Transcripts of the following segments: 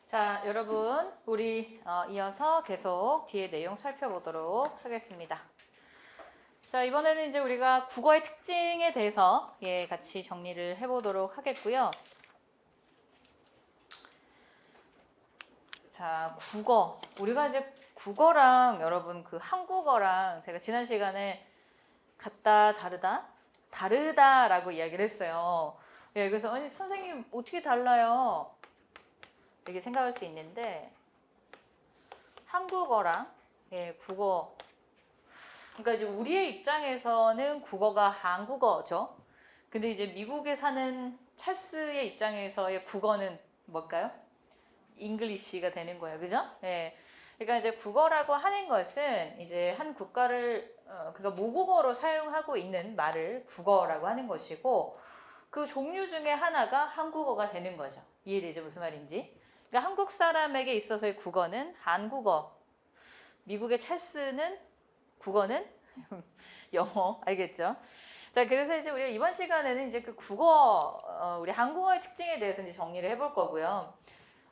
자, 여러분, 우리 이어서 계속 뒤에 내용 살펴보도록 하겠습니다. 자, 이번에는 이제 우리가 국어의 특징에 대해서 같이 정리를 해보도록 하겠고요. 자, 국어. 우리가 이제 국어랑 여러분 그 한국어랑 제가 지난 시간에 같다, 다르다? 다르다라고 이야기를 했어요. 그래서 아니, 선생님 어떻게 달라요? 이렇게 생각할 수 있는데 한국어랑 국어, 그러니까 이제 우리의 입장에서는 국어가 한국어죠. 근데 이제 미국에 사는 찰스의 입장에서의 국어는 뭘까요? 잉글리시가 되는 거예요, 그죠? 그러니까 이제 국어라고 하는 것은 이제 한 국가를 그러니까 모국어로 사용하고 있는 말을 국어라고 하는 것이고, 그 종류 중에 하나가 한국어가 되는 거죠. 이해되죠? 무슨 말인지? 그러니까 한국 사람에게 있어서의 국어는 한국어, 미국의 찰스는 국어는 영어, 알겠죠? 자, 그래서 이제 우리가 이번 시간에는 이제 그 국어, 우리 한국어의 특징에 대해서 이제 정리를 해볼 거고요.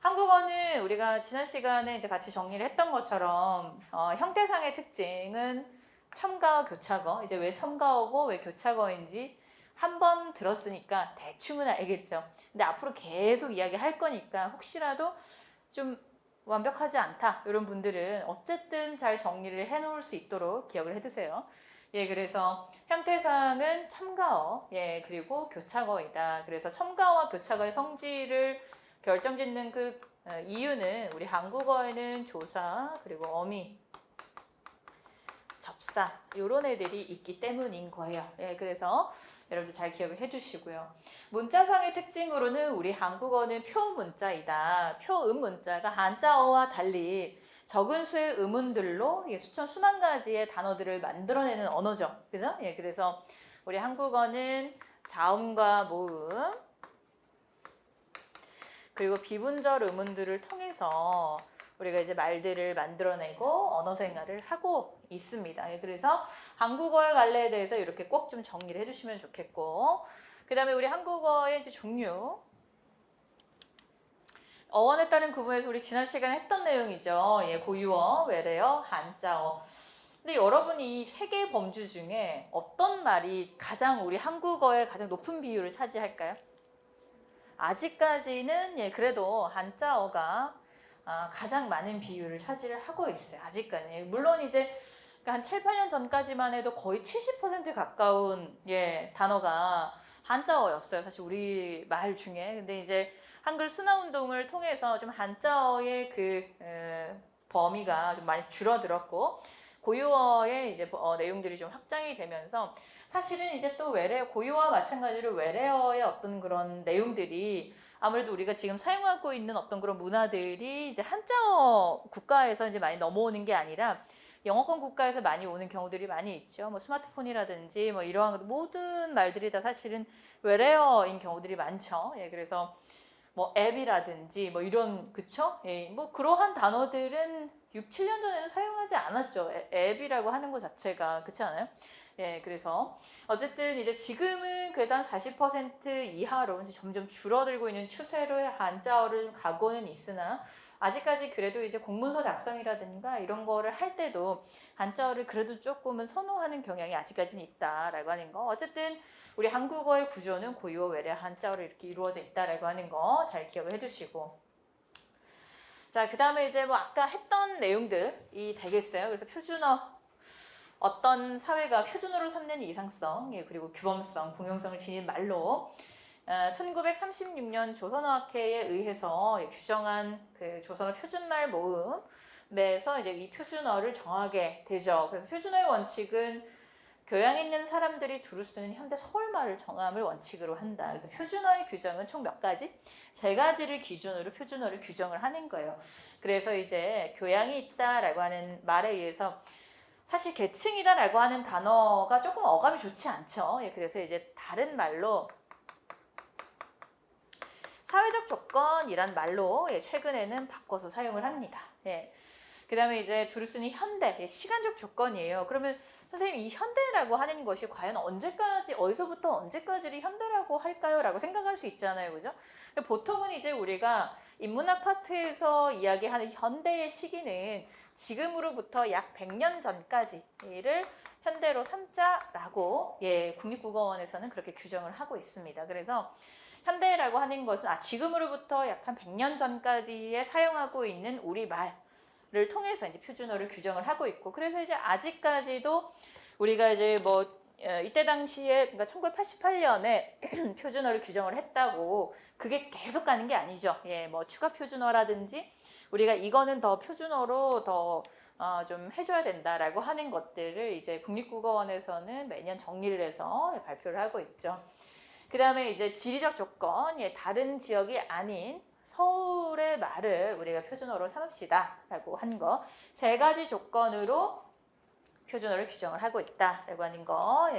한국어는 우리가 지난 시간에 이제 같이 정리를 했던 것처럼 형태상의 특징은 첨가어, 교차어. 이제 왜 첨가어고 왜 교차어인지 한 번 들었으니까 대충은 알겠죠. 근데 앞으로 계속 이야기할 거니까 혹시라도 좀 완벽하지 않다 이런 분들은 어쨌든 잘 정리를 해놓을 수 있도록 기억을 해두세요. 그래서 형태상은 첨가어, 그리고 교차어이다. 그래서 첨가어와 교차어의 성질을 결정짓는 그 이유는 우리 한국어에는 조사, 그리고 어미, 접사 이런 애들이 있기 때문인 거예요. 그래서 여러분 잘 기억을 해주시고요. 문자상의 특징으로는 우리 한국어는 표문자이다. 표음 문자가 한자어와 달리 적은 수의 음운들로 수천 수만 가지의 단어들을 만들어내는 언어죠. 그죠? 그래서 우리 한국어는 자음과 모음 그리고 비분절 음운들을 통해서 우리가 이제 말들을 만들어내고 언어 생활을 하고 있습니다. 그래서 한국어의 갈래에 대해서 이렇게 꼭 좀 정리를 해주시면 좋겠고, 그 다음에 우리 한국어의 이제 종류. 어원에 따른 구분에서 우리 지난 시간에 했던 내용이죠. 고유어, 외래어, 한자어. 근데 여러분이 이 세 개의 범주 중에 어떤 말이 가장 우리 한국어의 가장 높은 비율을 차지할까요? 아직까지는 그래도 한자어가 가장 많은 비율을 차지를 하고 있어요. 아직까지. 물론 이제 한 7, 8년 전까지만 해도 거의 70% 가까운 단어가 한자어였어요. 사실 우리 말 중에. 근데 이제 한글 순화 운동을 통해서 좀 한자어의 그 범위가 좀 많이 줄어들었고, 고유어의 이제 내용들이 좀 확장이 되면서 사실은 이제 또 고유어와 마찬가지로 외래어의 어떤 그런 내용들이 아무래도 우리가 지금 사용하고 있는 어떤 그런 문화들이 이제 한자어 국가에서 이제 많이 넘어오는 게 아니라 영어권 국가에서 많이 오는 경우들이 많이 있죠. 뭐 스마트폰이라든지 뭐 이러한 모든 말들이 다 사실은 외래어인 경우들이 많죠. 그래서 뭐 앱이라든지 뭐 이런, 그쵸? 뭐 그러한 단어들은 6, 7년 전에는 사용하지 않았죠. 앱이라고 하는 것 자체가, 그렇지 않아요? 그래서 어쨌든 이제 지금은 그래도 한 40% 이하로 점점 줄어들고 있는 추세로 한자어를 가고는 있으나, 아직까지 그래도 이제 공문서 작성이라든가 이런 거를 할 때도 한자어를 그래도 조금은 선호하는 경향이 아직까지는 있다라고 하는 거. 어쨌든 우리 한국어의 구조는 고유어, 외래, 한자어로 이렇게 이루어져 있다라고 하는 거 잘 기억을 해주시고, 자, 그 다음에 이제 뭐 아까 했던 내용들이 되겠어요. 그래서 표준어, 어떤 사회가 표준어를 삼는 이상성, 그리고 규범성, 공용성을 지닌 말로 1936년 조선어학회에 의해서 규정한 그 조선어 표준말 모음에서 이제 이 표준어를 정하게 되죠. 그래서 표준어의 원칙은 교양 있는 사람들이 두루 쓰는 현대 서울말을 정함을 원칙으로 한다. 그래서 표준어의 규정은 총 몇 가지? 세 가지를 기준으로 표준어를 규정을 하는 거예요. 그래서 이제 교양이 있다라고 하는 말에 의해서 사실 계층이다라고 하는 단어가 조금 어감이 좋지 않죠. 그래서 이제 다른 말로 사회적 조건이란 말로 최근에는 바꿔서 사용을 합니다. 그 다음에 이제 두루 쓰는 현대, 시간적 조건이에요. 그러면 선생님, 이 현대라고 하는 것이 과연 언제까지, 어디서부터 언제까지를 현대라고 할까요? 라고 생각할 수 있잖아요. 그죠? 보통은 이제 우리가 인문학 파트에서 이야기하는 현대의 시기는 지금으로부터 약 100년 전까지를 현대로 삼자라고 국립국어원에서는 그렇게 규정을 하고 있습니다. 그래서 현대라고 하는 것은 지금으로부터 약 한 100년 전까지에 사용하고 있는 우리말을 통해서 이제 표준어를 규정을 하고 있고, 그래서 이제 아직까지도 우리가 이제 이때 당시에 그러니까 1988년에 표준어를 규정을 했다고 그게 계속 가는 게 아니죠. 추가 표준어라든지 우리가 이거는 더 표준어로 더 좀 해줘야 된다라고 하는 것들을 이제 국립국어원에서는 매년 정리를 해서 발표를 하고 있죠. 그 다음에 이제 지리적 조건, 다른 지역이 아닌 서울의 말을 우리가 표준어로 삼읍시다라고 한 거, 3가지 조건으로 표준어를 규정을 하고 있다라고 하는 거.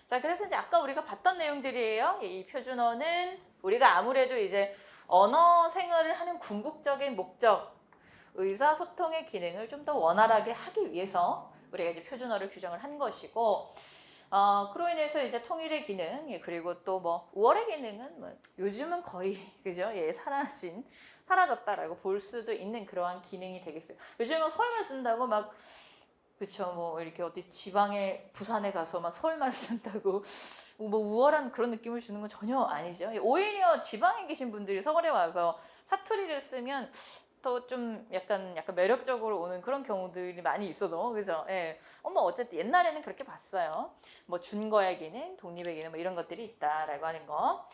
자, 그래서 이제 아까 우리가 봤던 내용들이에요. 이 표준어는 우리가 아무래도 이제 언어 생활을 하는 궁극적인 목적, 의사소통의 기능을 좀 더 원활하게 하기 위해서 우리가 이제 표준어를 규정을 한 것이고, 그로 인해서 이제 통일의 기능, 그리고 또 우월의 기능은 요즘은 거의 그죠? 사라졌다라고 볼 수도 있는 그러한 기능이 되겠어요. 요즘은 서울말 쓴다고 막 그쵸, 이렇게 어디 지방에 부산에 가서 막 서울말을 쓴다고 우월한 그런 느낌을 주는 건 전혀 아니죠. 오히려 지방에 계신 분들이 서울에 와서 사투리를 쓰면 더 좀 약간 매력적으로 오는 그런 경우들이 많이 있어도, 그죠? 어쨌든 옛날에는 그렇게 봤어요. 준거의 기능, 독립의 기능 이런 것들이 있다라고 하는 거.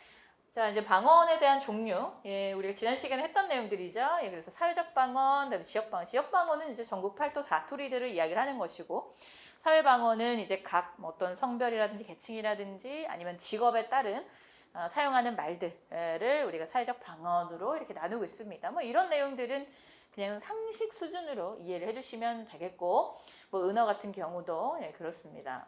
자, 이제 방언에 대한 종류. 우리가 지난 시간에 했던 내용들이죠. 그래서 사회적 방언, 그다음에 지역 방언. 지역 방언은 이제 전국 팔도 사투리들을 이야기를 하는 것이고, 사회 방언은 이제 각 어떤 성별이라든지 계층이라든지 아니면 직업에 따른 사용하는 말들을 우리가 사회적 방언으로 이렇게 나누고 있습니다. 이런 내용들은 그냥 상식 수준으로 이해를 해주시면 되겠고, 은어 같은 경우도 그렇습니다.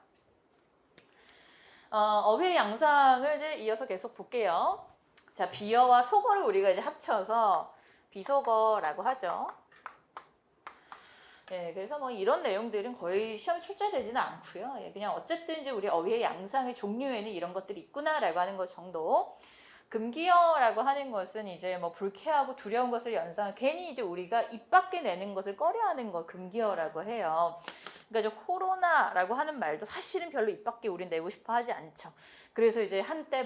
어휘의 양상을 이제 이어서 계속 볼게요. 자, 비어와 속어를 우리가 이제 합쳐서 비속어라고 하죠. 그래서 이런 내용들은 거의 시험에 출제되지는 않고요. 그냥 어쨌든 이제 우리 어휘의 양상의 종류에는 이런 것들이 있구나라고 하는 것 정도. 금기어라고 하는 것은 이제 불쾌하고 두려운 것을 연상, 괜히 이제 우리가 입 밖에 내는 것을 꺼려하는 거 금기어라고 해요. 그러니까 이제 코로나라고 하는 말도 사실은 별로 입 밖에 우린 내고 싶어 하지 않죠. 그래서 이제 한때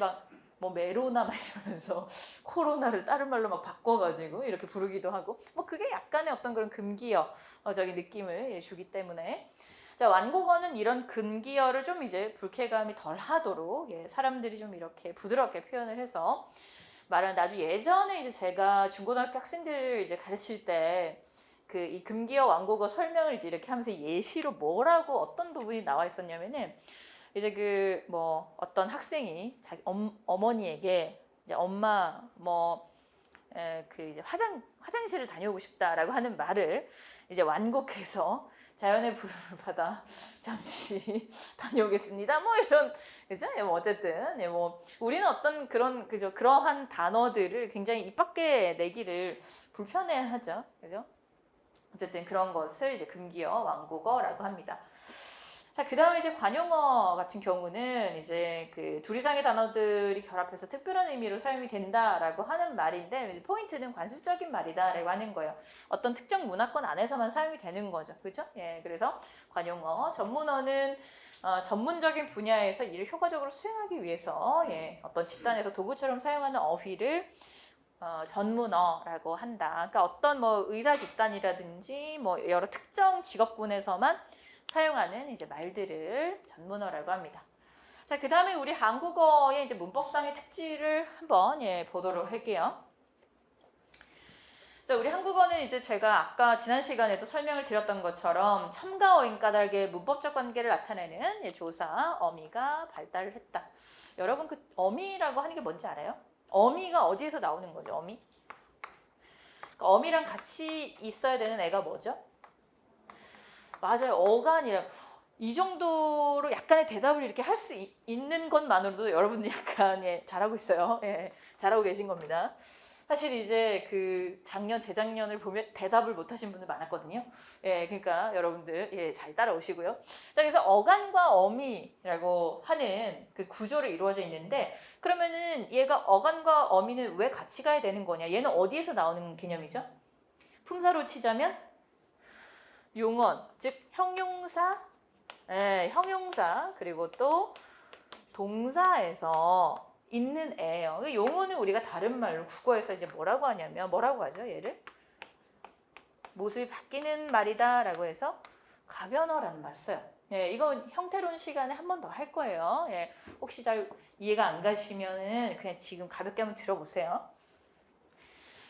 메로나 이러면서 코로나를 다른 말로 바꿔가지고 이렇게 부르기도 하고, 그게 약간의 어떤 그런 금기어적인 느낌을 주기 때문에. 자, 완곡어는 이런 금기어를 좀 이제 불쾌감이 덜 하도록 사람들이 좀 이렇게 부드럽게 표현을 해서 말하는, 아주 예전에 이제 제가 중고등학교 학생들을 이제 가르칠 때 이 금기어 완곡어 설명을 이제 이렇게 하면서 예시로 뭐라고 어떤 부분이 나와 있었냐면은, 이제 어떤 학생이 자기 어머니에게 이제 엄마 이제 화장실을 다녀오고 싶다라고 하는 말을 이제 완곡해서 자연의 부름을 받아 잠시 다녀오겠습니다. 이런, 그죠? 어쨌든 우리는 어떤 그러한 단어들을 굉장히 입 밖에 내기를 불편해하죠, 그죠? 어쨌든 그런 것을 이제 금기어, 완곡어라고 합니다. 자, 그 다음에 이제 관용어 같은 경우는 이제 둘 이상의 단어들이 결합해서 특별한 의미로 사용이 된다라고 하는 말인데, 포인트는 관습적인 말이다라고 하는 거예요. 어떤 특정 문화권 안에서만 사용이 되는 거죠, 그죠? 그래서 관용어, 전문어는 전문적인 분야에서 일을 효과적으로 수행하기 위해서 어떤 집단에서 도구처럼 사용하는 어휘를 전문어라고 한다. 그러니까 어떤 의사 집단이라든지 여러 특정 직업군에서만 사용하는 이제 말들을 전문어라고 합니다. 자, 그 다음에 우리 한국어의 이제 문법상의 특질을 한번 보도록 할게요. 자, 우리 한국어는 이제 제가 아까 지난 시간에도 설명을 드렸던 것처럼 첨가 어인 까닭의 문법적 관계를 나타내는 조사 어미가 발달을 했다. 여러분 그 어미라고 하는 게 뭔지 알아요? 어미가 어디에서 나오는 거죠? 어미? 그러니까 어미랑 같이 있어야 되는 애가 뭐죠? 맞아요. 어간이랑. 이 정도로 약간의 대답을 이렇게 할 수 있는 것만으로도 여러분들 약간 잘하고 있어요. 잘하고 계신 겁니다. 사실 이제 그 작년, 재작년을 보면 대답을 못 하신 분들 많았거든요. 예, 그러니까 여러분들 예, 잘 따라오시고요. 자, 그래서 어간과 어미라고 하는 그 구조로 이루어져 있는데 그러면은 얘가 어간과 어미는 왜 같이 가야 되는 거냐? 얘는 어디에서 나오는 개념이죠? 품사로 치자면 용언, 즉 형용사, 예, 형용사 그리고 또 동사에서 있는 애예요. 용어는 우리가 다른 말로 국어에서 이제 뭐라고 하냐면 뭐라고 하죠? 얘를 모습이 바뀌는 말이다라고 해서 가변어라는 말 써요. 네, 이건 형태론 시간에 한 번 더 할 거예요. 예, 혹시 잘 이해가 안 가시면은 그냥 지금 가볍게 한번 들어보세요.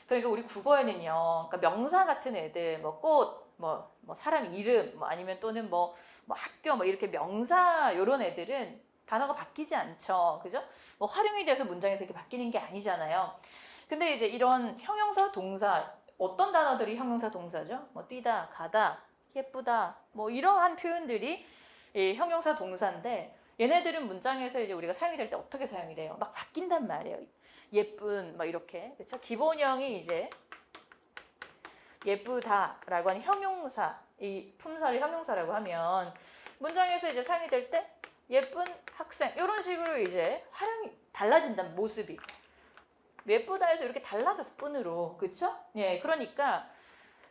그러니까 우리 국어에는요, 그러니까 명사 같은 애들, 뭐 꽃, 뭐 사람 이름, 뭐 아니면 또는 뭐 학교, 뭐 이렇게 명사 이런 애들은 단어가 바뀌지 않죠, 그죠? 뭐 활용이 돼서 문장에서 이렇게 바뀌는 게 아니잖아요. 근데 이제 이런 형용사, 동사 어떤 단어들이 형용사, 동사죠? 뭐 뛰다, 가다, 예쁘다, 뭐 이러한 표현들이 이 형용사, 동사인데 얘네들은 문장에서 이제 우리가 사용이 될 때 어떻게 사용이 돼요? 막 바뀐단 말이에요. 예쁜, 막 이렇게 그렇죠? 기본형이 이제 예쁘다라고 하는 형용사, 이 품사를 형용사라고 하면 문장에서 이제 사용이 될 때 예쁜 학생 이런 식으로 이제 활용이 달라진다는 모습이 예쁘다에서 이렇게 달라져서 끈으로 그렇죠? 예, 그러니까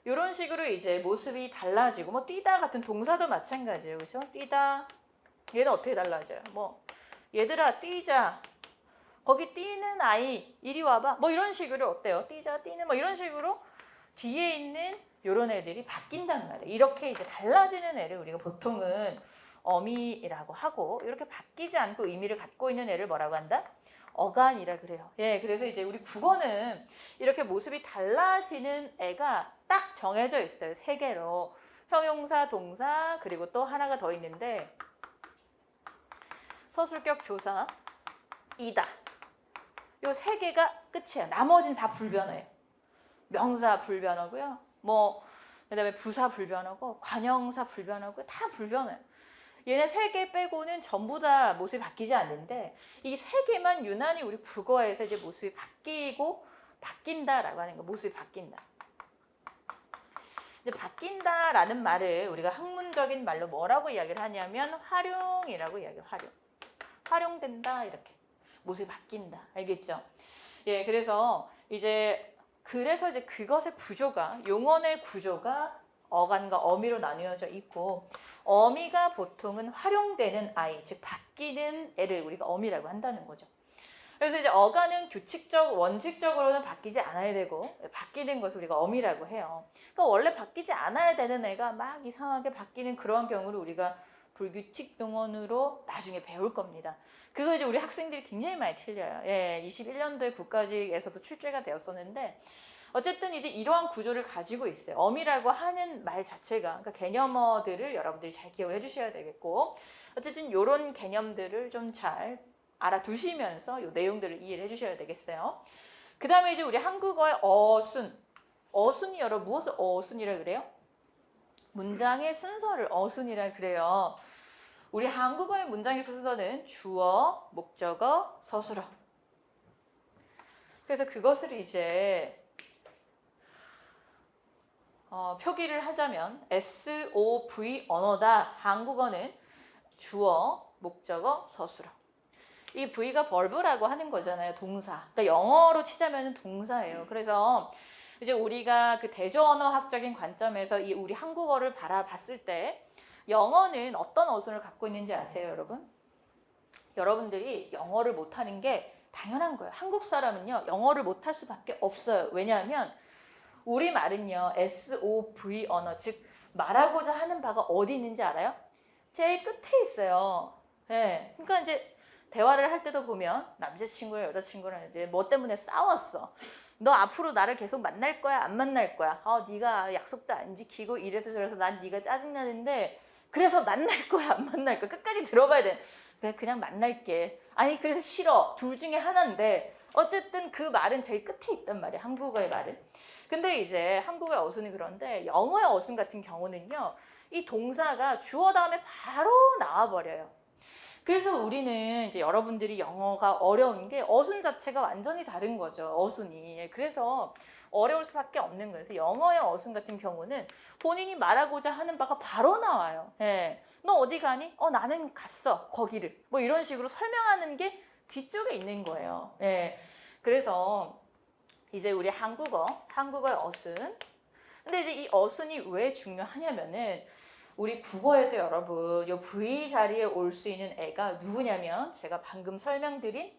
이런 식으로 이제 모습이 달라지고 뭐 뛰다 같은 동사도 마찬가지예요, 그렇죠? 뛰다 얘는 어떻게 달라져요? 뭐 얘들아 뛰자. 거기 뛰는 아이 이리 와봐. 뭐 이런 식으로 어때요? 뛰자, 뛰는 뭐 이런 식으로 뒤에 있는 이런 애들이 바뀐단 말이에요. 이렇게 이제 달라지는 애를 우리가 보통은 어미라고 하고 이렇게 바뀌지 않고 의미를 갖고 있는 애를 뭐라고 한다? 어간이라 그래요. 예, 그래서 이제 우리 국어는 이렇게 모습이 달라지는 애가 딱 정해져 있어요. 세 개로. 형용사, 동사, 그리고 또 하나가 더 있는데 서술격 조사, 이다. 요 세 개가 끝이에요. 나머지는 다 불변해요. 명사 불변하고요. 뭐 그다음에 부사 불변하고 관형사 불변하고 다 불변해요. 얘네 세 개 빼고는 전부 다 모습이 바뀌지 않는데 이 세 개만 유난히 우리 국어에서 이제 모습이 바뀌고 바뀐다라고 하는 거, 모습이 바뀐다. 이제 바뀐다라는 말을 우리가 학문적인 말로 뭐라고 이야기를 하냐면 활용이라고 이야기해요. 활용된다 이렇게. 모습이 바뀐다. 알겠죠? 예, 그래서 이제 그것의 구조가 용언의 구조가 어간과 어미로 나뉘어져 있고 어미가 보통은 활용되는 아이, 즉 바뀌는 애를 우리가 어미라고 한다는 거죠. 그래서 이제 어간은 원칙적으로는 바뀌지 않아야 되고 바뀌는 것을 우리가 어미라고 해요. 그러니까 원래 바뀌지 않아야 되는 애가 막 이상하게 바뀌는 그런 경우를 우리가 불규칙 용언으로 나중에 배울 겁니다. 그거 이제 우리 학생들이 굉장히 많이 틀려요. 예, 21년도에 국가직에서도 출제가 되었었는데 어쨌든 이제 이러한 구조를 가지고 있어요. 어미라고 하는 말 자체가 그러니까 개념어들을 여러분들이 잘 기억을 해주셔야 되겠고 어쨌든 이런 개념들을 좀 잘 알아두시면서 이 내용들을 이해를 해주셔야 되겠어요. 그 다음에 이제 우리 한국어의 어순이 여러분 무엇을 어순이라 그래요? 문장의 순서를 어순이라 그래요. 우리 한국어의 문장의 순서는 주어, 목적어, 서술어. 그래서 그것을 이제 표기를 하자면 SOV 언어다. 한국어는 주어, 목적어, 서술어. 이 V가 verb라고 하는 거잖아요. 동사. 그러니까 영어로 치자면 동사예요. 그래서 이제 우리가 그 대조언어학적인 관점에서 이 우리 한국어를 바라봤을 때 영어는 어떤 어순을 갖고 있는지 아세요, 여러분? 여러분들이 영어를 못하는 게 당연한 거예요. 한국 사람은요, 영어를 못할 수밖에 없어요. 왜냐하면 우리 말은요, SOV 언어, 즉 말하고자 하는 바가 어디 있는지 알아요? 제일 끝에 있어요. 네. 그러니까 이제 대화를 할 때도 보면 남자친구랑 여자친구랑 이제 뭐 때문에 싸웠어. 너 앞으로 나를 계속 만날 거야? 안 만날 거야? 네가 약속도 안 지키고 이래서 저래서 난 네가 짜증나는데 그래서 만날 거야? 안 만날 거야? 끝까지 들어봐야 돼. 그냥 만날게. 아니 그래서 싫어. 둘 중에 하나인데 어쨌든 그 말은 제일 끝에 있단 말이야. 한국어의 말은. 근데 이제 한국어의 어순이 그런데 영어의 어순 같은 경우는요. 이 동사가 주어 다음에 바로 나와버려요. 그래서 우리는 이제 여러분들이 영어가 어려운 게 어순 자체가 완전히 다른 거죠. 어순이. 예, 그래서 어려울 수밖에 없는 거예요. 그래서 영어의 어순 같은 경우는 본인이 말하고자 하는 바가 바로 나와요. 예. 너 어디 가니? 나는 갔어. 거기를. 뭐 이런 식으로 설명하는 게 뒤쪽에 있는 거예요. 예. 그래서 이제 우리 한국어의 어순. 근데 이제 이 어순이 왜 중요하냐면은 우리 국어에서 여러분 요 V 자리에 올 수 있는 애가 누구냐면 제가 방금 설명드린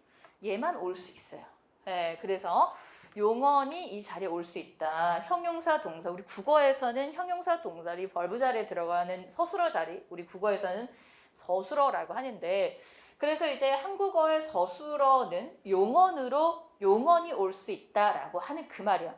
얘만 올 수 있어요. 네, 그래서 용언이 이 자리에 올 수 있다. 형용사 동사 우리 국어에서는 형용사 동사리 벌브 자리에 들어가는 서술어 자리 우리 국어에서는 서술어라고 하는데 그래서 이제 한국어의 서술어는 용언이 올 수 있다라고 하는 그 말이야.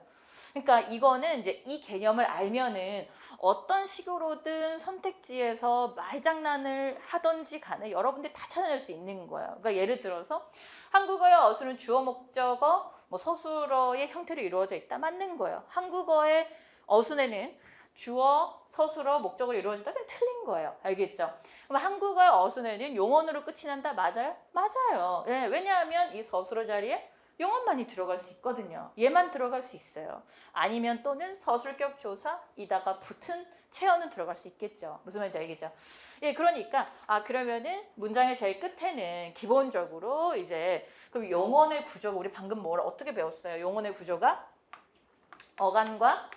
그러니까 이거는 이제 이 개념을 알면은 어떤 식으로든 선택지에서 말장난을 하든지 간에 여러분들이 다 찾아낼 수 있는 거예요. 그러니까 예를 들어서 한국어의 어순은 주어, 목적어, 뭐 서술어의 형태로 이루어져 있다. 맞는 거예요. 한국어의 어순에는 주어, 서술어, 목적으로 이루어지다. 그건 틀린 거예요. 알겠죠? 그럼 한국어의 어순에는 용언으로 끝이 난다. 맞아요? 맞아요. 네, 왜냐하면 이 서술어 자리에 용언만이 들어갈 수 있거든요. 얘만 들어갈 수 있어요. 아니면 또는 서술격 조사이다가 붙은 체어는 들어갈 수 있겠죠. 무슨 말인지 알겠죠? 예, 그러니까 그러면은 문장의 제일 끝에는 기본적으로 이제 그럼 용언의 구조가 우리 방금 어떻게 배웠어요? 용언의 구조가 어간과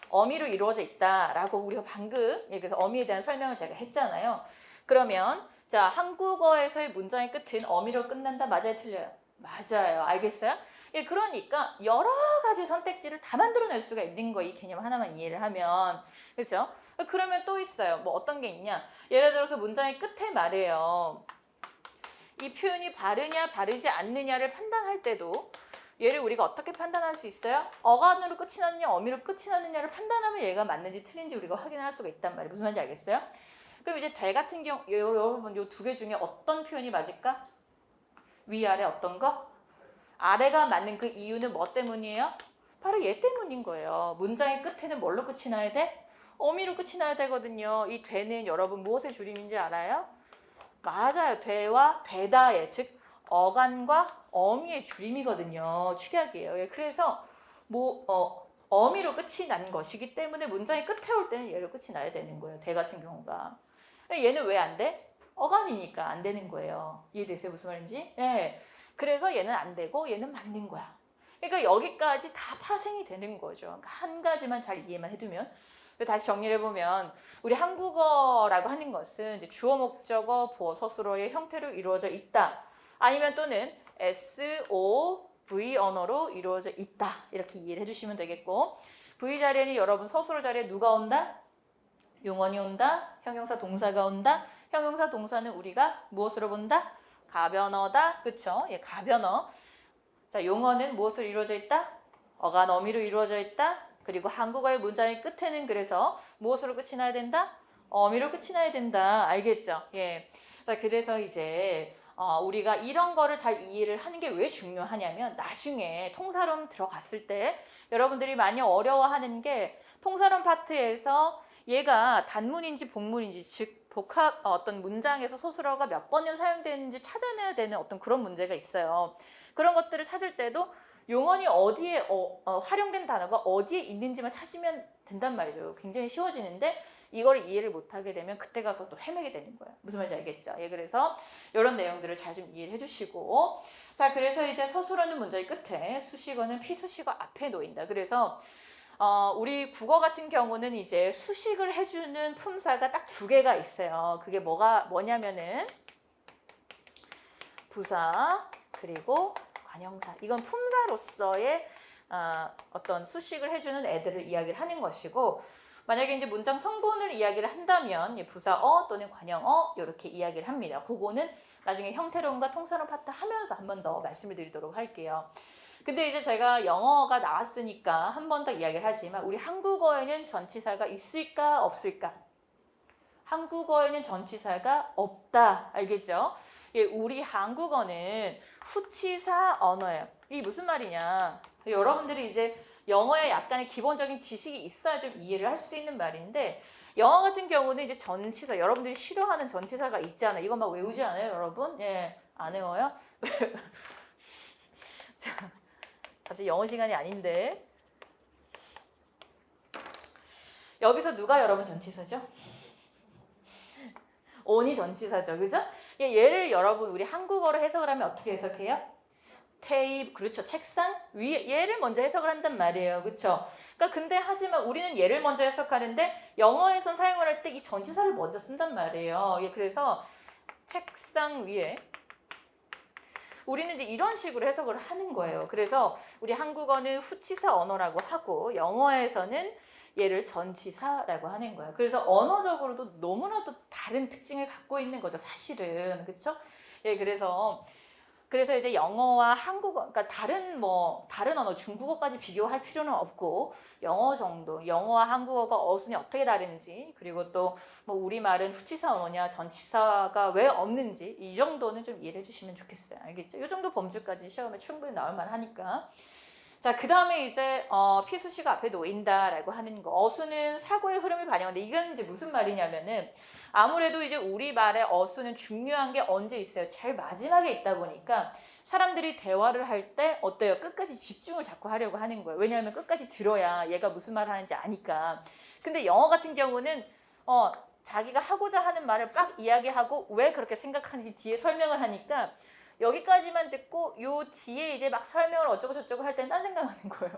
어미로 이루어져 있다라고 우리가 방금 그래서 어미에 대한 설명을 제가 했잖아요. 그러면 자 한국어에서의 문장의 끝은 어미로 끝난다. 맞아요, 틀려요? 맞아요. 알겠어요? 예, 그러니까 여러 가지 선택지를 다 만들어낼 수가 있는 거 이 개념 하나만 이해를 하면 그렇죠? 그러면 또 있어요. 뭐 어떤 게 있냐? 예를 들어서 문장의 끝에 말이에요. 이 표현이 바르냐 바르지 않느냐를 판단할 때도 얘를 우리가 어떻게 판단할 수 있어요? 어간으로 끝이 나느냐 어미로 끝이 나느냐를 판단하면 얘가 맞는지 틀린지 우리가 확인할 수가 있단 말이에요. 무슨 말인지 알겠어요? 그럼 이제 되 같은 경우 여러분 이 두 개 중에 어떤 표현이 맞을까? 위아래 어떤 거? 아래가 맞는 그 이유는 뭐 때문이에요? 바로 얘 때문인 거예요. 문장의 끝에는 뭘로 끝이 나야 돼? 어미로 끝이 나야 되거든요. 이 되는 여러분 무엇의 줄임인지 알아요? 맞아요. 되와 되다의 즉 어간과 어미의 줄임이거든요. 축약이에요. 그래서 어미로 끝이 난 것이기 때문에 문장의 끝에 올 때는 얘로 끝이 나야 되는 거예요. 되 같은 경우가. 얘는 왜 안 돼? 어간이니까 안 되는 거예요. 이해되세요? 무슨 말인지? 네. 그래서 얘는 안 되고 얘는 맞는 거야. 그러니까 여기까지 다 파생이 되는 거죠. 그러니까 한 가지만 잘 이해만 해두면. 다시 정리를 해보면 우리 한국어라고 하는 것은 이제 주어, 목적어, 보어, 서술어의 형태로 이루어져 있다. 아니면 또는 SOV 언어로 이루어져 있다. 이렇게 이해를 해주시면 되겠고 V 자리에는 여러분 서술어 자리에 누가 온다? 용언이 온다. 형용사 동사가 온다. 형용사 동사는 우리가 무엇으로 본다? 가변어다. 그쵸? 예, 가변어. 자, 용어는 무엇으로 이루어져 있다? 어간 어미로 이루어져 있다. 그리고 한국어의 문장의 끝에는 그래서 무엇으로 끝이 나야 된다? 어미로 끝이 나야 된다. 알겠죠? 예. 자, 그래서 이제 우리가 이런 거를 잘 이해를 하는 게 왜 중요하냐면 나중에 통사론 들어갔을 때 여러분들이 많이 어려워하는 게 통사론 파트에서 얘가 단문인지 복문인지 즉 복합 어떤 문장에서 서술어가 몇 번을 사용되는지 찾아내야 되는 어떤 그런 문제가 있어요. 그런 것들을 찾을 때도 용언이 어디에 활용된 단어가 어디에 있는지만 찾으면 된단 말이죠. 굉장히 쉬워지는데 이걸 이해를 못하게 되면 그때 가서 또 헤매게 되는 거예요. 무슨 말인지 알겠죠? 예, 그래서 이런 내용들을 잘 좀 이해를 해주시고 자, 그래서 이제 서술어는 문장의 끝에 수식어는 피수식어 앞에 놓인다. 그래서 우리 국어 같은 경우는 이제 수식을 해주는 품사가 딱 두 개가 있어요. 그게 뭐냐면은 부사 그리고 관형사. 이건 품사로서의 어떤 수식을 해주는 애들을 이야기를 하는 것이고 만약에 이제 문장 성분을 이야기를 한다면 부사어 또는 관형어 이렇게 이야기를 합니다. 그거는 나중에 형태론과 통사론 파트 하면서 한 번 더 말씀을 드리도록 할게요. 근데 이제 제가 영어가 나왔으니까 한 번 더 이야기를 하지만 우리 한국어에는 전치사가 있을까 없을까? 한국어에는 전치사가 없다. 알겠죠? 예, 우리 한국어는 후치사 언어예요. 이게 무슨 말이냐? 여러분들이 이제 영어에 약간의 기본적인 지식이 있어야 좀 이해를 할 수 있는 말인데 영어 같은 경우는 이제 전치사 여러분들이 싫어하는 전치사가 있잖아요. 이거 막 외우지 않아요, 여러분? 예, 안 외워요? 자, 갑자기 영어 시간이 아닌데 여기서 누가 여러분 전치사죠? on이 전치사죠, 그죠? 얘를 여러분 우리 한국어로 해석을 하면 어떻게 해석해요? 테이블, 그렇죠. 책상 위에 얘를 먼저 해석을 한단 말이에요. 그렇죠? 그러니까 근데 하지만 우리는 얘를 먼저 해석하는데 영어에선 사용을 할 때 이 전치사를 먼저 쓴단 말이에요. 그래서 책상 위에 우리는 이제 이런 식으로 해석을 하는 거예요. 그래서 우리 한국어는 후치사 언어라고 하고 영어에서는 얘를 전치사라고 하는 거예요. 그래서 언어적으로도 너무나도 다른 특징을 갖고 있는 거죠, 사실은. 그렇죠? 예, 그래서 이제 영어와 한국어, 그러니까 다른 언어, 중국어까지 비교할 필요는 없고 영어 정도, 영어와 한국어가 어순이 어떻게 다른지 그리고 또 뭐 우리말은 후치사 언어냐 전치사가 왜 없는지 이 정도는 좀 이해해 주시면 좋겠어요. 알겠죠? 이 정도 범주까지 시험에 충분히 나올 만하니까. 자, 그 다음에 이제 피수시가 앞에 놓인다라고 하는 거. 어수는 사고의 흐름을 반영하는데 이건 이제 무슨 말이냐면은 아무래도 이제 우리말의 어수는 중요한 게 언제 있어요? 제일 마지막에 있다 보니까 사람들이 대화를 할 때 어때요? 끝까지 집중을 자꾸 하려고 하는 거예요. 왜냐하면 끝까지 들어야 얘가 무슨 말을 하는지 아니까. 근데 영어 같은 경우는 자기가 하고자 하는 말을 막 이야기하고 왜 그렇게 생각하는지 뒤에 설명을 하니까 여기까지만 듣고 요 뒤에 이제 막 설명을 어쩌고 저쩌고 할 때는 딴 생각하는 거예요.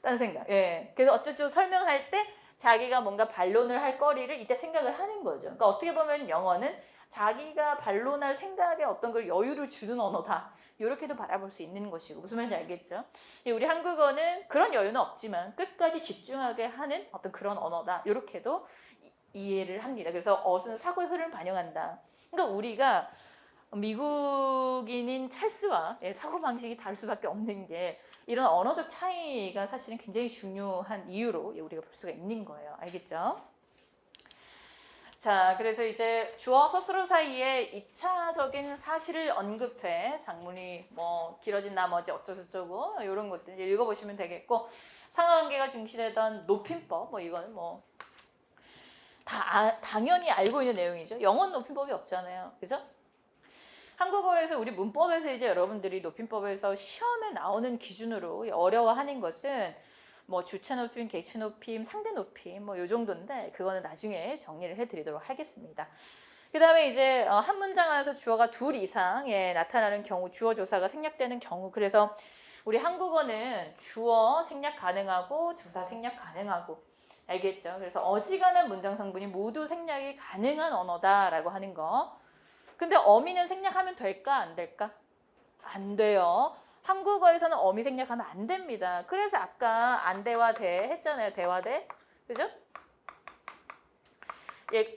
딴 생각. 예. 그래서 어쩌고 설명할 때 자기가 뭔가 반론을 할 거리를 이때 생각을 하는 거죠. 그러니까 어떻게 보면 영어는 자기가 반론할 생각에 어떤 걸 여유를 주는 언어다. 이렇게도 바라볼 수 있는 것이고 무슨 말인지 알겠죠? 우리 한국어는 그런 여유는 없지만 끝까지 집중하게 하는 어떤 그런 언어다. 이렇게도 이해를 합니다. 그래서 어수는 사고의 흐름을 반영한다. 그러니까 우리가 미국인인 찰스와 사고방식이 다를 수밖에 없는 게 이런 언어적 차이가 사실은 굉장히 중요한 이유로 우리가 볼 수가 있는 거예요. 알겠죠? 자, 그래서 이제 주어 서술어 사이에 2차적인 사실을 언급해 장문이 뭐 길어진 나머지 어쩌고저쩌고 이런 것들 이제 읽어보시면 되겠고 상하관계가 중시되던 높임법 뭐 이건 뭐 당연히 알고 있는 내용이죠. 영어는 높임법이 없잖아요. 그죠? 한국어에서 우리 문법에서 이제 여러분들이 높임법에서 시험에 나오는 기준으로 어려워하는 것은 뭐 주체 높임, 객체 높임, 상대 높임 뭐 요 정도인데 그거는 나중에 정리를 해드리도록 하겠습니다. 그 다음에 이제 한 문장 안에서 주어가 둘 이상에 나타나는 경우 주어 조사가 생략되는 경우 그래서 우리 한국어는 주어 생략 가능하고 조사 생략 가능하고 알겠죠? 그래서 어지간한 문장 성분이 모두 생략이 가능한 언어다라고 하는 거. 근데 어미는 생략하면 될까 안 될까? 안 돼요. 한국어에서는 어미 생략하면 안 됩니다. 그래서 아까 안대와 대 했잖아요. 대와 대. 그죠?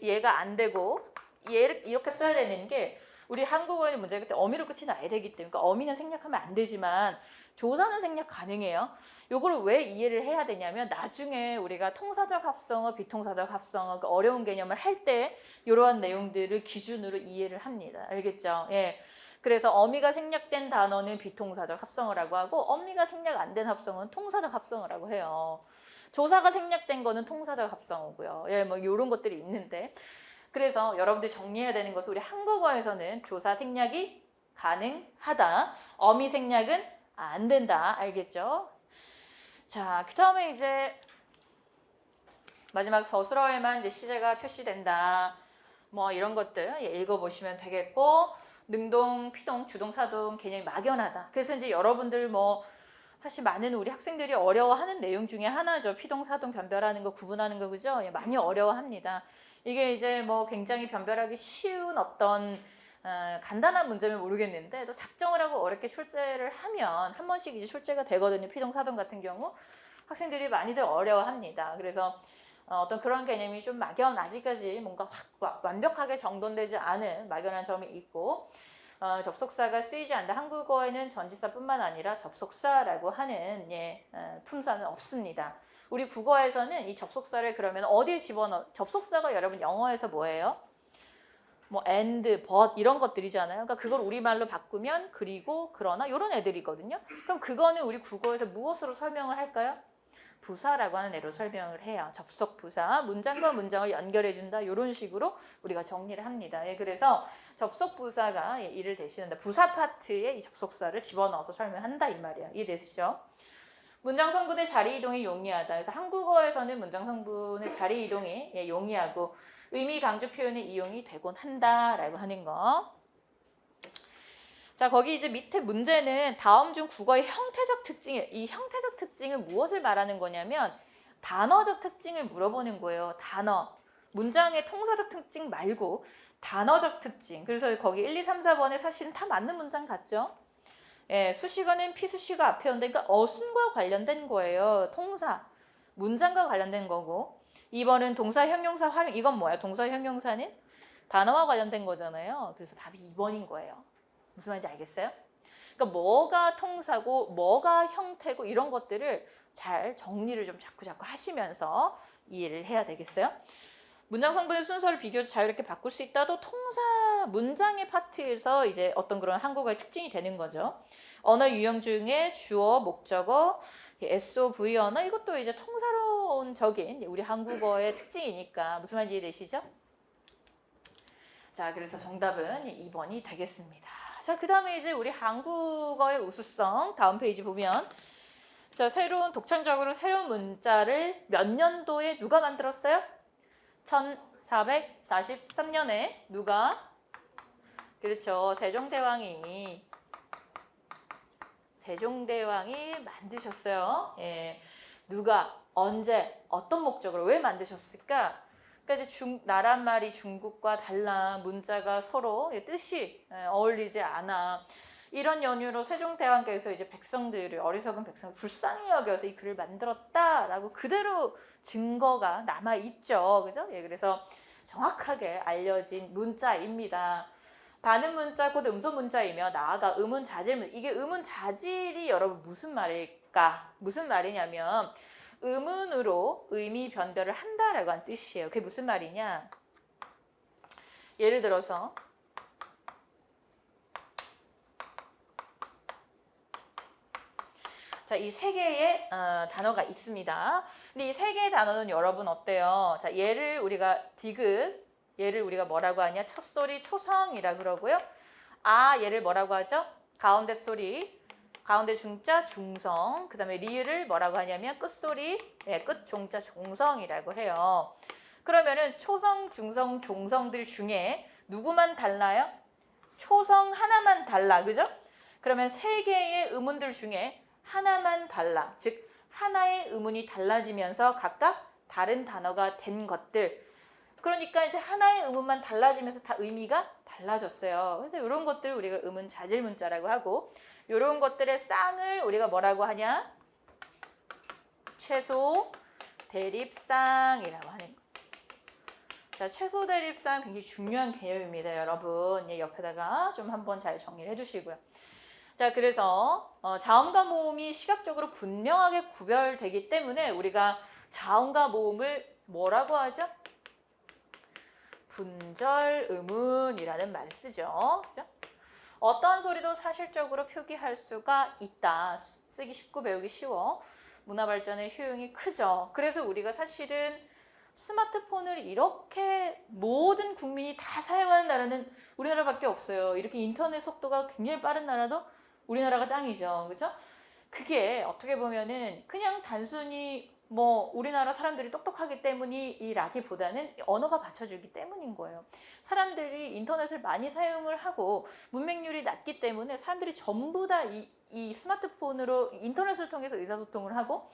얘가 안 되고 얘를 이렇게 써야 되는 게 우리 한국어에는 문제가 그때 어미로 끝이 나야 되기 때문에 그러니까 어미는 생략하면 안 되지만 조사는 생략 가능해요. 요거를 왜 이해를 해야 되냐면 나중에 우리가 통사적 합성어, 비통사적 합성어 그 어려운 개념을 할 때 이러한 내용들을 기준으로 이해를 합니다. 알겠죠? 예. 그래서 어미가 생략된 단어는 비통사적 합성어라고 하고 어미가 생략 안 된 합성어는 통사적 합성어라고 해요. 조사가 생략된 거는 통사적 합성어고요. 예, 뭐 이런 것들이 있는데 그래서 여러분들이 정리해야 되는 것은 우리 한국어에서는 조사 생략이 가능하다. 어미 생략은 안 된다. 알겠죠? 자, 그 다음에 이제 마지막 서술어에만 이제 시제가 표시된다. 뭐 이런 것들 읽어보시면 되겠고 능동, 피동, 주동, 사동 개념이 막연하다. 그래서 이제 여러분들 뭐 사실 많은 우리 학생들이 어려워하는 내용 중에 하나죠. 피동, 사동 변별하는 거, 구분하는 거 그죠? 많이 어려워합니다. 이게 이제 뭐 굉장히 변별하기 쉬운 어떤 간단한 문제면 모르겠는데 또 작정을 하고 어렵게 출제를 하면 한 번씩 이제 출제가 되거든요. 피동, 사동 같은 경우 학생들이 많이들 어려워합니다. 그래서 어떤 그런 개념이 좀 아직까지 뭔가 완벽하게 정돈되지 않은 막연한 점이 있고 접속사가 쓰이지 않는다. 한국어에는 전치사뿐만 아니라 접속사라고 하는 품사는 없습니다. 우리 국어에서는 이 접속사를 그러면 어디에 접속사가 여러분 영어에서 뭐예요? 뭐 and, but 이런 것들이잖아요. 그러니까 그걸 우리말로 바꾸면 그리고, 그러나 이런 애들이거든요. 그럼 그거는 우리 국어에서 무엇으로 설명을 할까요? 부사라고 하는 애로 설명을 해요. 접속 부사, 문장과 문장을 연결해준다. 이런 식으로 우리가 정리를 합니다. 예, 그래서 접속 부사가 이를 대신한다. 부사 파트에 이 접속사를 집어넣어서 설명한다 이 말이야. 이해되시죠? 문장 성분의 자리 이동이 용이하다. 그래서 한국어에서는 문장 성분의 자리 이동이 용이하고 의미 강조 표현의 이용이 되곤 한다라고 하는 거. 자, 거기 이제 밑에 문제는 다음 중 국어의 형태적 특징, 이 형태적 특징은 무엇을 말하는 거냐면 단어적 특징을 물어보는 거예요. 단어. 문장의 통사적 특징 말고 단어적 특징. 그래서 거기 1, 2, 3, 4번에 사실은 다 맞는 문장 같죠? 예, 수식어는 피수식어 앞에 온다. 그러니까 어순과 관련된 거예요. 통사. 문장과 관련된 거고. 2번은 동사, 형용사, 활용. 이건 뭐야? 동사, 형용사는 단어와 관련된 거잖아요. 그래서 답이 2번인 거예요. 무슨 말인지 알겠어요? 그러니까 뭐가 통사고 뭐가 형태고 이런 것들을 잘 정리를 좀 자꾸 하시면서 이해를 해야 되겠어요? 문장 성분의 순서를 비교해서 자유롭게 바꿀 수 있다도 통사 문장의 파트에서 이제 어떤 그런 한국어의 특징이 되는 거죠. 언어 유형 중에 주어, 목적어, SOV 언어 이것도 이제 통사론적인 우리 한국어의 특징이니까 무슨 말인지 이해되시죠? 자, 그래서 정답은 2번이 되겠습니다. 자, 그 다음에 이제 우리 한국어의 우수성 다음 페이지 보면 자, 독창적으로 새로운 문자를 몇 년도에 누가 만들었어요? 1443년에 누가? 그렇죠. 세종대왕이 만드셨어요. 예. 누가, 언제, 어떤 목적으로 왜 만드셨을까? 그러니까 이제 나란 말이 중국과 달라. 문자가 서로 뜻이 어울리지 않아. 이런 연유로 세종대왕께서 이제 어리석은 백성을 불쌍히 여겨서 이 글을 만들었다라고 그대로 증거가 남아 있죠. 그죠? 예, 그래서 정확하게 알려진 문자입니다. 단음 문자 곧 음소 문자이며 나아가 의문 자질 이게 의문 자질이 여러분 무슨 말일까? 무슨 말이냐면 의문으로 의미 변별을 한다라고 한 뜻이에요. 그게 무슨 말이냐? 예를 들어서 자, 이 세 개의 단어가 있습니다. 근데 이 세 개의 단어는 여러분 어때요? 자, 얘를 우리가 뭐라고 하냐? 첫 소리 초성이라 그러고요. 얘를 뭐라고 하죠? 가운데 소리, 가운데 중자 중성. 그다음에 리을 뭐라고 하냐면 끝소리, 끝 종자 종성이라고 해요. 그러면은 초성, 중성, 종성들 중에 누구만 달라요? 초성 하나만 달라. 그죠? 그러면 세 개의 음운들 중에 하나만 달라. 즉 하나의 음운이 달라지면서 각각 다른 단어가 된 것들. 그러니까 이제 하나의 음운만 달라지면서 다 의미가 달라졌어요. 그래서 이런 것들 우리가 음운 자질 문자라고 하고 이런 것들의 쌍을 우리가 뭐라고 하냐? 최소 대립쌍이라고 하는 거. 자, 최소 대립쌍 굉장히 중요한 개념입니다, 여러분. 옆에다가 좀 한번 잘 정리를 해주시고요. 자, 그래서 자음과 모음이 시각적으로 분명하게 구별되기 때문에 우리가 자음과 모음을 뭐라고 하죠? 분절음운이라는 말을 쓰죠. 그죠? 어떤 소리도 사실적으로 표기할 수가 있다. 쓰기 쉽고 배우기 쉬워. 문화 발전의 효용이 크죠. 그래서 우리가 사실은 스마트폰을 이렇게 모든 국민이 다 사용하는 나라는 우리나라밖에 없어요. 이렇게 인터넷 속도가 굉장히 빠른 나라도 우리나라가 짱이죠. 그죠? 그게 어떻게 보면은 그냥 단순히 우리나라 사람들이 똑똑하기 때문이라기보다는 언어가 받쳐주기 때문인 거예요. 사람들이 인터넷을 많이 사용을 하고 문맹률이 낮기 때문에 사람들이 전부 다 이 스마트폰으로 인터넷을 통해서 의사소통을 하고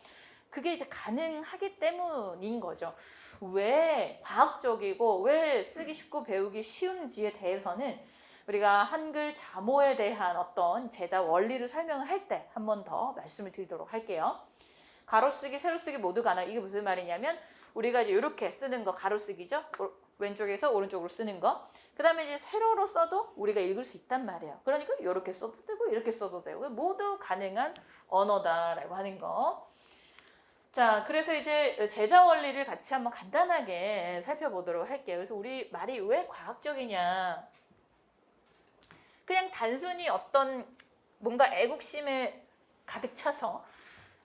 그게 이제 가능하기 때문인 거죠. 왜 과학적이고 왜 쓰기 쉽고 배우기 쉬운지에 대해서는 우리가 한글 자모에 대한 어떤 제자 원리를 설명을 할 때 한 번 더 말씀을 드리도록 할게요. 가로쓰기, 세로쓰기 모두 가능. 이게 무슨 말이냐면 우리가 이제 이렇게 쓰는 거 가로쓰기죠. 왼쪽에서 오른쪽으로 쓰는 거. 그 다음에 이제 세로로 써도 우리가 읽을 수 있단 말이에요. 그러니까 이렇게 써도 되고 이렇게 써도 되고 모두 가능한 언어다라고 하는 거. 자, 그래서 이제 제자 원리를 같이 한번 간단하게 살펴보도록 할게요. 그래서 우리 말이 왜 과학적이냐. 그냥 단순히 어떤 뭔가 애국심에 가득 차서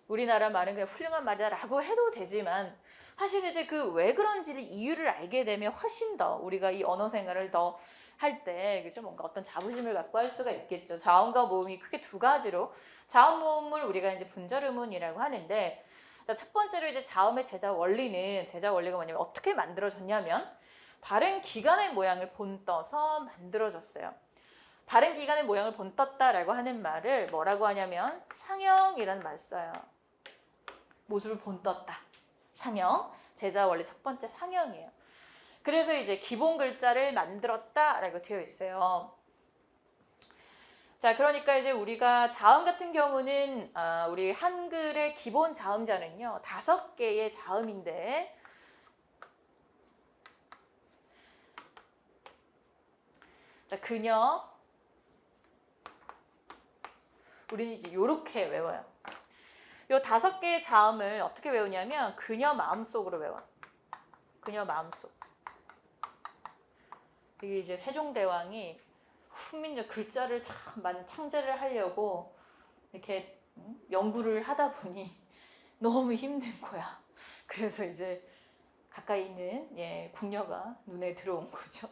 우리나라 말은 그냥 훌륭한 말이다라고 해도 되지만 사실 이제 그 왜 그런지를 이유를 알게 되면 훨씬 더 우리가 이 언어 생활을 더 할 때 그죠? 뭔가 어떤 자부심을 갖고 할 수가 있겠죠. 자음과 모음이 크게 두 가지로 자음 모음을 우리가 이제 분절음운이라고 하는데 자, 첫 번째로 이제 자음의 제자 원리가 뭐냐면 어떻게 만들어졌냐면 발음 기관의 모양을 본떠서 만들어졌어요. 발음 기관의 모양을 본떴다라고 하는 말을 뭐라고 하냐면 상형이라는 말을 써요. 모습을 본떴다. 상형. 제자 원리 첫 번째 상형이에요. 그래서 이제 기본 글자를 만들었다라고 되어 있어요. 자, 그러니까 이제 우리가 자음 같은 경우는 우리 한글의 기본 자음자는요 5개의 자음인데 자, 그녀 우리는 이제 요렇게 외워요. 요 5개의 자음을 어떻게 외우냐면 그녀 마음속으로 외워. 그녀 마음속. 이게 이제 세종대왕이 훈민족 글자를 참 창제를 하려고 이렇게 연구를 하다 보니 너무 힘든 거야. 그래서 이제 가까이 있는 궁녀가 눈에 들어온 거죠.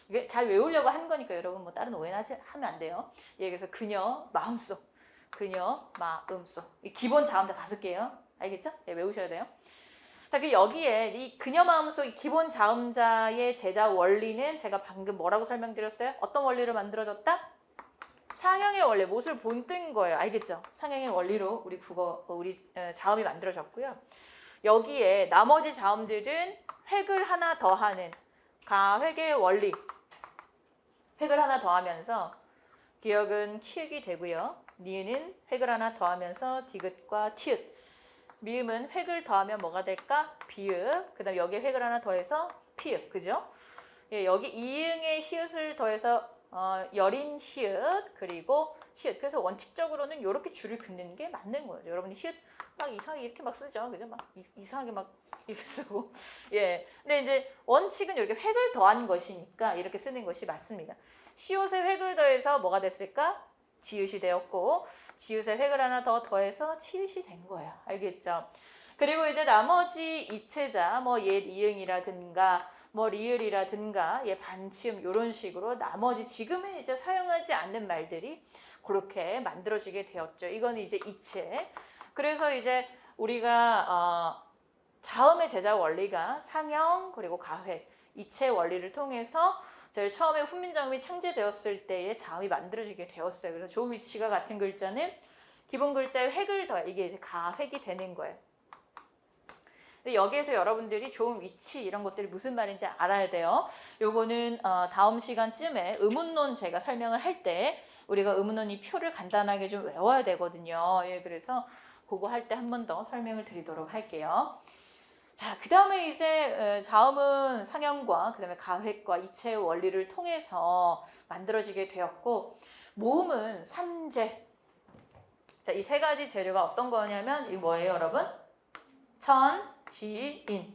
이게 잘 외우려고 한 거니까 여러분 뭐 다른 오해는 하면 안 돼요. 그래서 그녀 마음속, 그녀 마음속. 기본 자음자 5개예요. 알겠죠? 외우셔야 돼요. 자, 그 여기에 이 그녀 마음속 기본 자음자의 제자 원리는 제가 방금 뭐라고 설명드렸어요? 어떤 원리로 만들어졌다? 상형의 원리, 못을 본뜬 거예요. 알겠죠? 상형의 원리로 우리 자음이 만들어졌고요. 여기에 나머지 자음들은 획을 하나 더하는 가획의 원리. 획을 하나 더하면서 기역은 키읔이 되고요. 니은은 획을 하나 더하면서 디귿과 티읕. 미음은 획을 더하면 뭐가 될까? 비읍. 그 다음에 여기에 획을 하나 더해서 피읍. 그죠? 여기 이응의 히읗을 더해서 여린 히읗 그리고 히읗. 그래서 원칙적으로는 이렇게 줄을 긋는 게 맞는 거예요. 여러분이 히읗 막 이상하게 이렇게 막 쓰죠. 그죠? 막 이상하게 막 이렇게 쓰고. 근데 이제 원칙은 이렇게 획을 더한 것이니까 이렇게 쓰는 것이 맞습니다. 시옷에 획을 더해서 뭐가 됐을까? 지읒이 되었고 지읒에 획을 하나 더 더해서 치읒이 된 거예요. 알겠죠? 그리고 이제 나머지 이체자 옛 이응이라든가 리을이라든가 반치음 이런 식으로 나머지 지금은 이제 사용하지 않는 말들이 그렇게 만들어지게 되었죠. 이건 이제 이체. 그래서 이제 우리가 자음의 제자 원리가 상형 그리고 가획 이체 원리를 통해서 제일 처음에 훈민정음이 창제되었을 때의 자음이 만들어지게 되었어요. 그래서 조 위치가 같은 글자는 기본 글자에 획을 더해 이게 이제 가획이 되는 거예요. 여기에서 여러분들이 좋은 위치 이런 것들이 무슨 말인지 알아야 돼요. 요거는 다음 시간쯤에 의문론 제가 설명을 할 때 우리가 의문론 이 표를 간단하게 좀 외워야 되거든요. 그래서 그거 할 때 한 번 더 설명을 드리도록 할게요. 자, 그 다음에 이제 자음은 상형과 그 다음에 가획과 이체 원리를 통해서 만들어지게 되었고 모음은 삼재. 자, 이 3가지 재료가 어떤 거냐면 이거 뭐예요, 여러분? 천, 지, 인.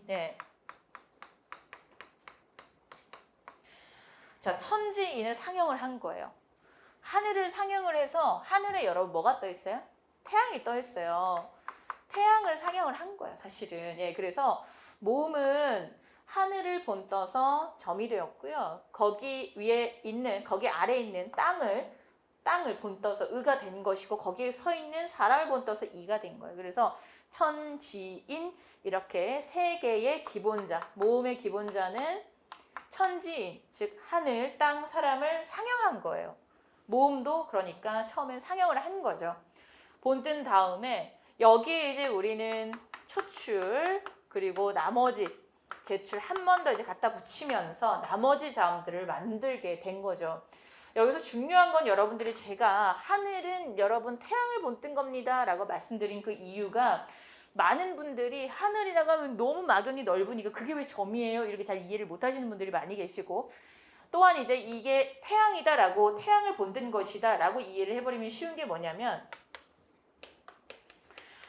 자, 천지인을 상형을 한 거예요. 하늘을 상형을 해서 하늘에 여러분 뭐가 떠 있어요? 태양이 떠 있어요. 태양을 상형을 한 거예요, 사실은. 그래서 모음은 하늘을 본떠서 점이 되었고요. 거기 아래에 있는 땅을 본떠서 의가 된 것이고 거기에 서 있는 사람을 본떠서 이가 된 거예요. 그래서 천지인 이렇게 3개의 기본자, 모음의 기본자는 천지인, 즉 하늘, 땅, 사람을 상형한 거예요. 모음도 그러니까 처음엔 상형을 한 거죠. 본뜬 다음에 여기에 이제 우리는 초출 그리고 나머지 제출 한 번 더 이제 갖다 붙이면서 나머지 자음들을 만들게 된 거죠. 여기서 중요한 건 여러분들이 제가 하늘은 여러분 태양을 본뜬 겁니다 라고 말씀드린 그 이유가 많은 분들이 하늘이라고 하면 너무 막연히 넓으니까 그게 왜 점이에요? 이렇게 잘 이해를 못 하시는 분들이 많이 계시고 또한 이제 이게 태양이다라고 태양을 본뜬 것이다 라고 이해를 해버리면 쉬운 게 뭐냐면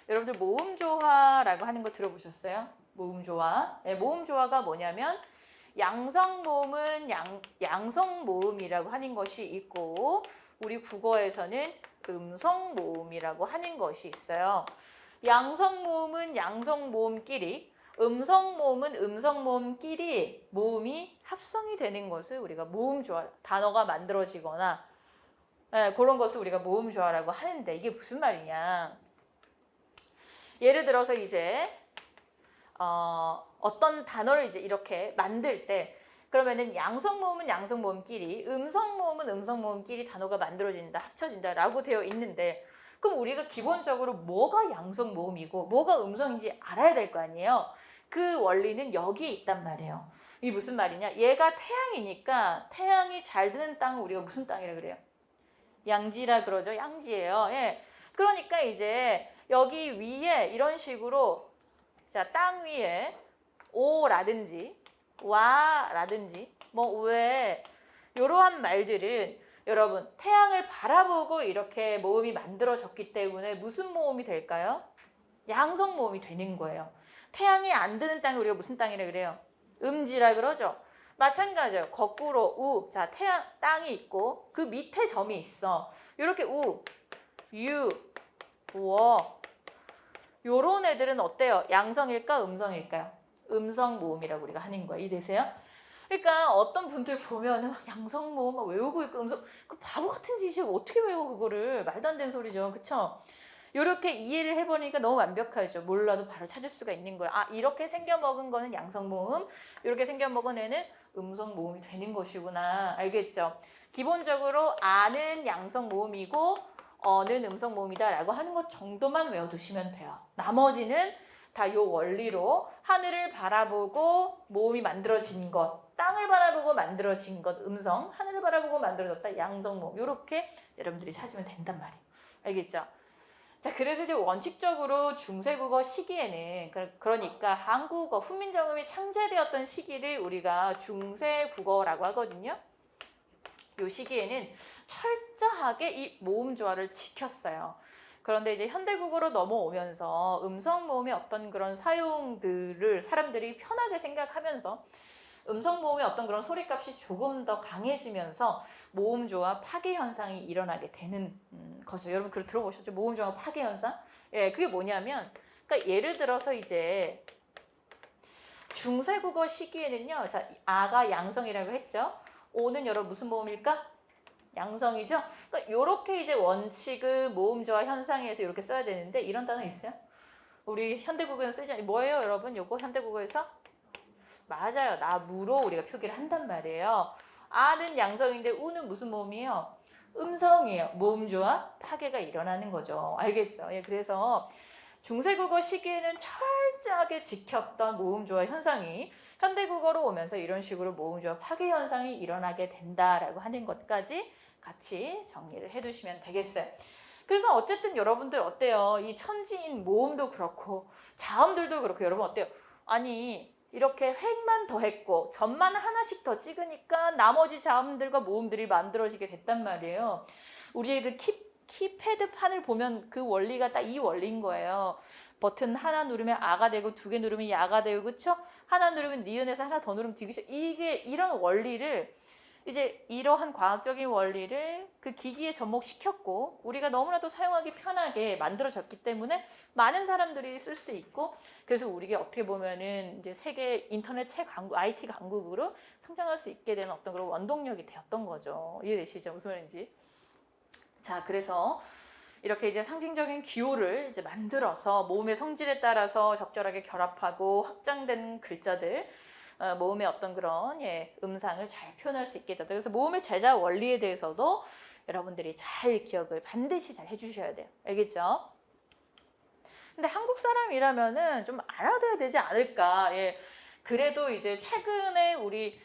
여러분들 모음조화라고 하는 거 들어보셨어요? 모음조화. 모음조화가 뭐냐면 양성모음은 양성모음이라고 하는 것이 있고 우리 국어에서는 음성모음이라고 하는 것이 있어요. 양성 모음은 양성 모음끼리, 음성 모음은 음성 모음끼리 모음이 합성이 되는 것을 우리가 모음 조화, 단어가 만들어지거나 그런 것을 우리가 모음 조화라고 하는데 이게 무슨 말이냐? 예를 들어서 이제 어떤 단어를 이제 이렇게 만들 때 그러면은 양성 모음은 양성 모음끼리, 음성 모음은 음성 모음끼리 단어가 만들어진다, 합쳐진다라고 되어 있는데 그럼 우리가 기본적으로 뭐가 양성 모음이고 뭐가 음성인지 알아야 될 거 아니에요. 그 원리는 여기에 있단 말이에요. 이게 무슨 말이냐? 얘가 태양이니까 태양이 잘 드는 땅을 우리가 무슨 땅이라 그래요? 양지라 그러죠. 양지예요. 예. 그러니까 이제 여기 위에 이런 식으로 자, 땅 위에 오라든지 와라든지 뭐 왜 이러한 말들은 여러분 태양을 바라보고 이렇게 모음이 만들어졌기 때문에 무슨 모음이 될까요? 양성 모음이 되는 거예요. 태양이 안 드는 땅을 우리가 무슨 땅이라 그래요? 음지라 그러죠. 마찬가지예요. 거꾸로 우. 자, 태양 땅이 있고 그 밑에 점이 있어. 이렇게 우, 유, 워. 요런 애들은 어때요? 양성일까? 음성일까요? 음성 모음이라고 우리가 하는 거예요. 이해되세요? 그러니까 어떤 분들 보면 양성 모음 막 외우고 있고 음성 그 바보 같은 짓이고 어떻게 외워 그거를 말도 안 되는 소리죠. 그쵸? 이렇게 이해를 해보니까 너무 완벽하죠. 몰라도 바로 찾을 수가 있는 거예요. 아 이렇게 생겨먹은 거는 양성 모음, 이렇게 생겨먹은 애는 음성 모음이 되는 것이구나. 알겠죠? 기본적으로 아는 양성 모음이고 어는 음성 모음이다라고 하는 것 정도만 외워두시면 돼요. 나머지는 다 요 원리로 하늘을 바라보고 모음이 만들어진 것, 땅을 바라보고 만들어진 것, 음성, 하늘을 바라보고 만들어졌다, 양성 모음. 이렇게 여러분들이 찾으면 된단 말이에요. 알겠죠? 자, 그래서 이제 원칙적으로 중세국어 시기에는 그러니까 한국어, 훈민정음이 창제되었던 시기를 우리가 중세국어라고 하거든요. 이 시기에는 철저하게 이 모음 조화를 지켰어요. 그런데 이제 현대국어로 넘어오면서 음성 모음의 어떤 그런 사용들을 사람들이 편하게 생각하면서 음성 모음의 어떤 그런 소리값이 조금 더 강해지면서 모음 조화 파괴 현상이 일어나게 되는 거죠. 여러분 그걸 들어보셨죠? 모음 조화 파괴 현상? 예, 그게 뭐냐면, 그러니까 예를 들어서 이제 중세국어 시기에는요, 자, 아가 양성이라고 했죠. 오는 여러분 무슨 모음일까? 양성이죠. 그러니까 이렇게 이제 원칙의 모음 조화 현상에서 이렇게 써야 되는데 이런 단어 있어요? 우리 현대국어에서 쓰지 않아요. 뭐예요, 여러분? 요거 현대국어에서? 맞아요. 나무로 우리가 표기를 한단 말이에요. 아는 양성인데 우는 무슨 모음이에요? 음성이에요. 모음 조화 파괴가 일어나는 거죠. 알겠죠? 예, 그래서 중세국어 시기에는 철저하게 지켰던 모음 조화 현상이 현대국어로 오면서 이런 식으로 모음 조화 파괴 현상이 일어나게 된다라고 하는 것까지 같이 정리를 해두시면 되겠어요. 그래서 어쨌든 여러분들 어때요? 이 천지인 모음도 그렇고 자음들도 그렇고 여러분 어때요? 아니 이렇게 획만 더했고 점만 하나씩 더 찍으니까 나머지 자음들과 모음들이 만들어지게 됐단 말이에요. 우리의 그 키패드판을 보면 그 원리가 딱 이 원리인 거예요. 버튼 하나 누르면 아가 되고 두 개 누르면 야가 되고 그쵸? 하나 누르면 니은에서 하나 더 누르면 디귿이 이게 이런 원리를 이제 이러한 과학적인 원리를 그 기기에 접목시켰고 우리가 너무나도 사용하기 편하게 만들어졌기 때문에 많은 사람들이 쓸 수 있고 그래서 우리가 어떻게 보면은 이제 세계 인터넷 최강국 IT 강국으로 성장할 수 있게 되는 어떤 그런 원동력이 되었던 거죠. 이해되시죠? 무슨 말인지? 자, 그래서 이렇게 이제 상징적인 기호를 이제 만들어서 모음의 성질에 따라서 적절하게 결합하고 확장된 글자들, 모음의 어떤 그런 음상을 잘 표현할 수 있게 되다. 그래서 모음의 제자 원리에 대해서도 여러분들이 잘 기억을 반드시 잘 해주셔야 돼요. 알겠죠? 근데 한국 사람이라면은 좀 알아둬야 되지 않을까. 예. 그래도 이제 최근에 우리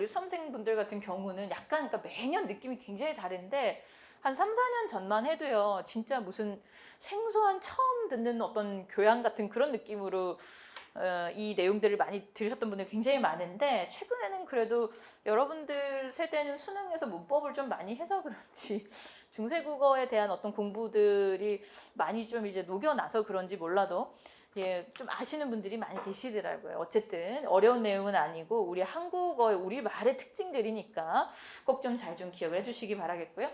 수험생분들 같은 경우는 약간 그러니까 매년 느낌이 굉장히 다른데 한 3, 4년 전만 해도요. 진짜 무슨 생소한 처음 듣는 어떤 교양 같은 그런 느낌으로 이 내용들을 많이 들으셨던 분들이 굉장히 많은데 최근에는 그래도 여러분들 세대는 수능에서 문법을 좀 많이 해서 그런지 중세국어에 대한 어떤 공부들이 많이 좀 이제 녹여나서 그런지 몰라도 예, 좀 아시는 분들이 많이 계시더라고요. 어쨌든 어려운 내용은 아니고 우리 한국어의 우리 말의 특징들이니까 꼭 좀 잘 좀 기억을 해주시기 바라겠고요.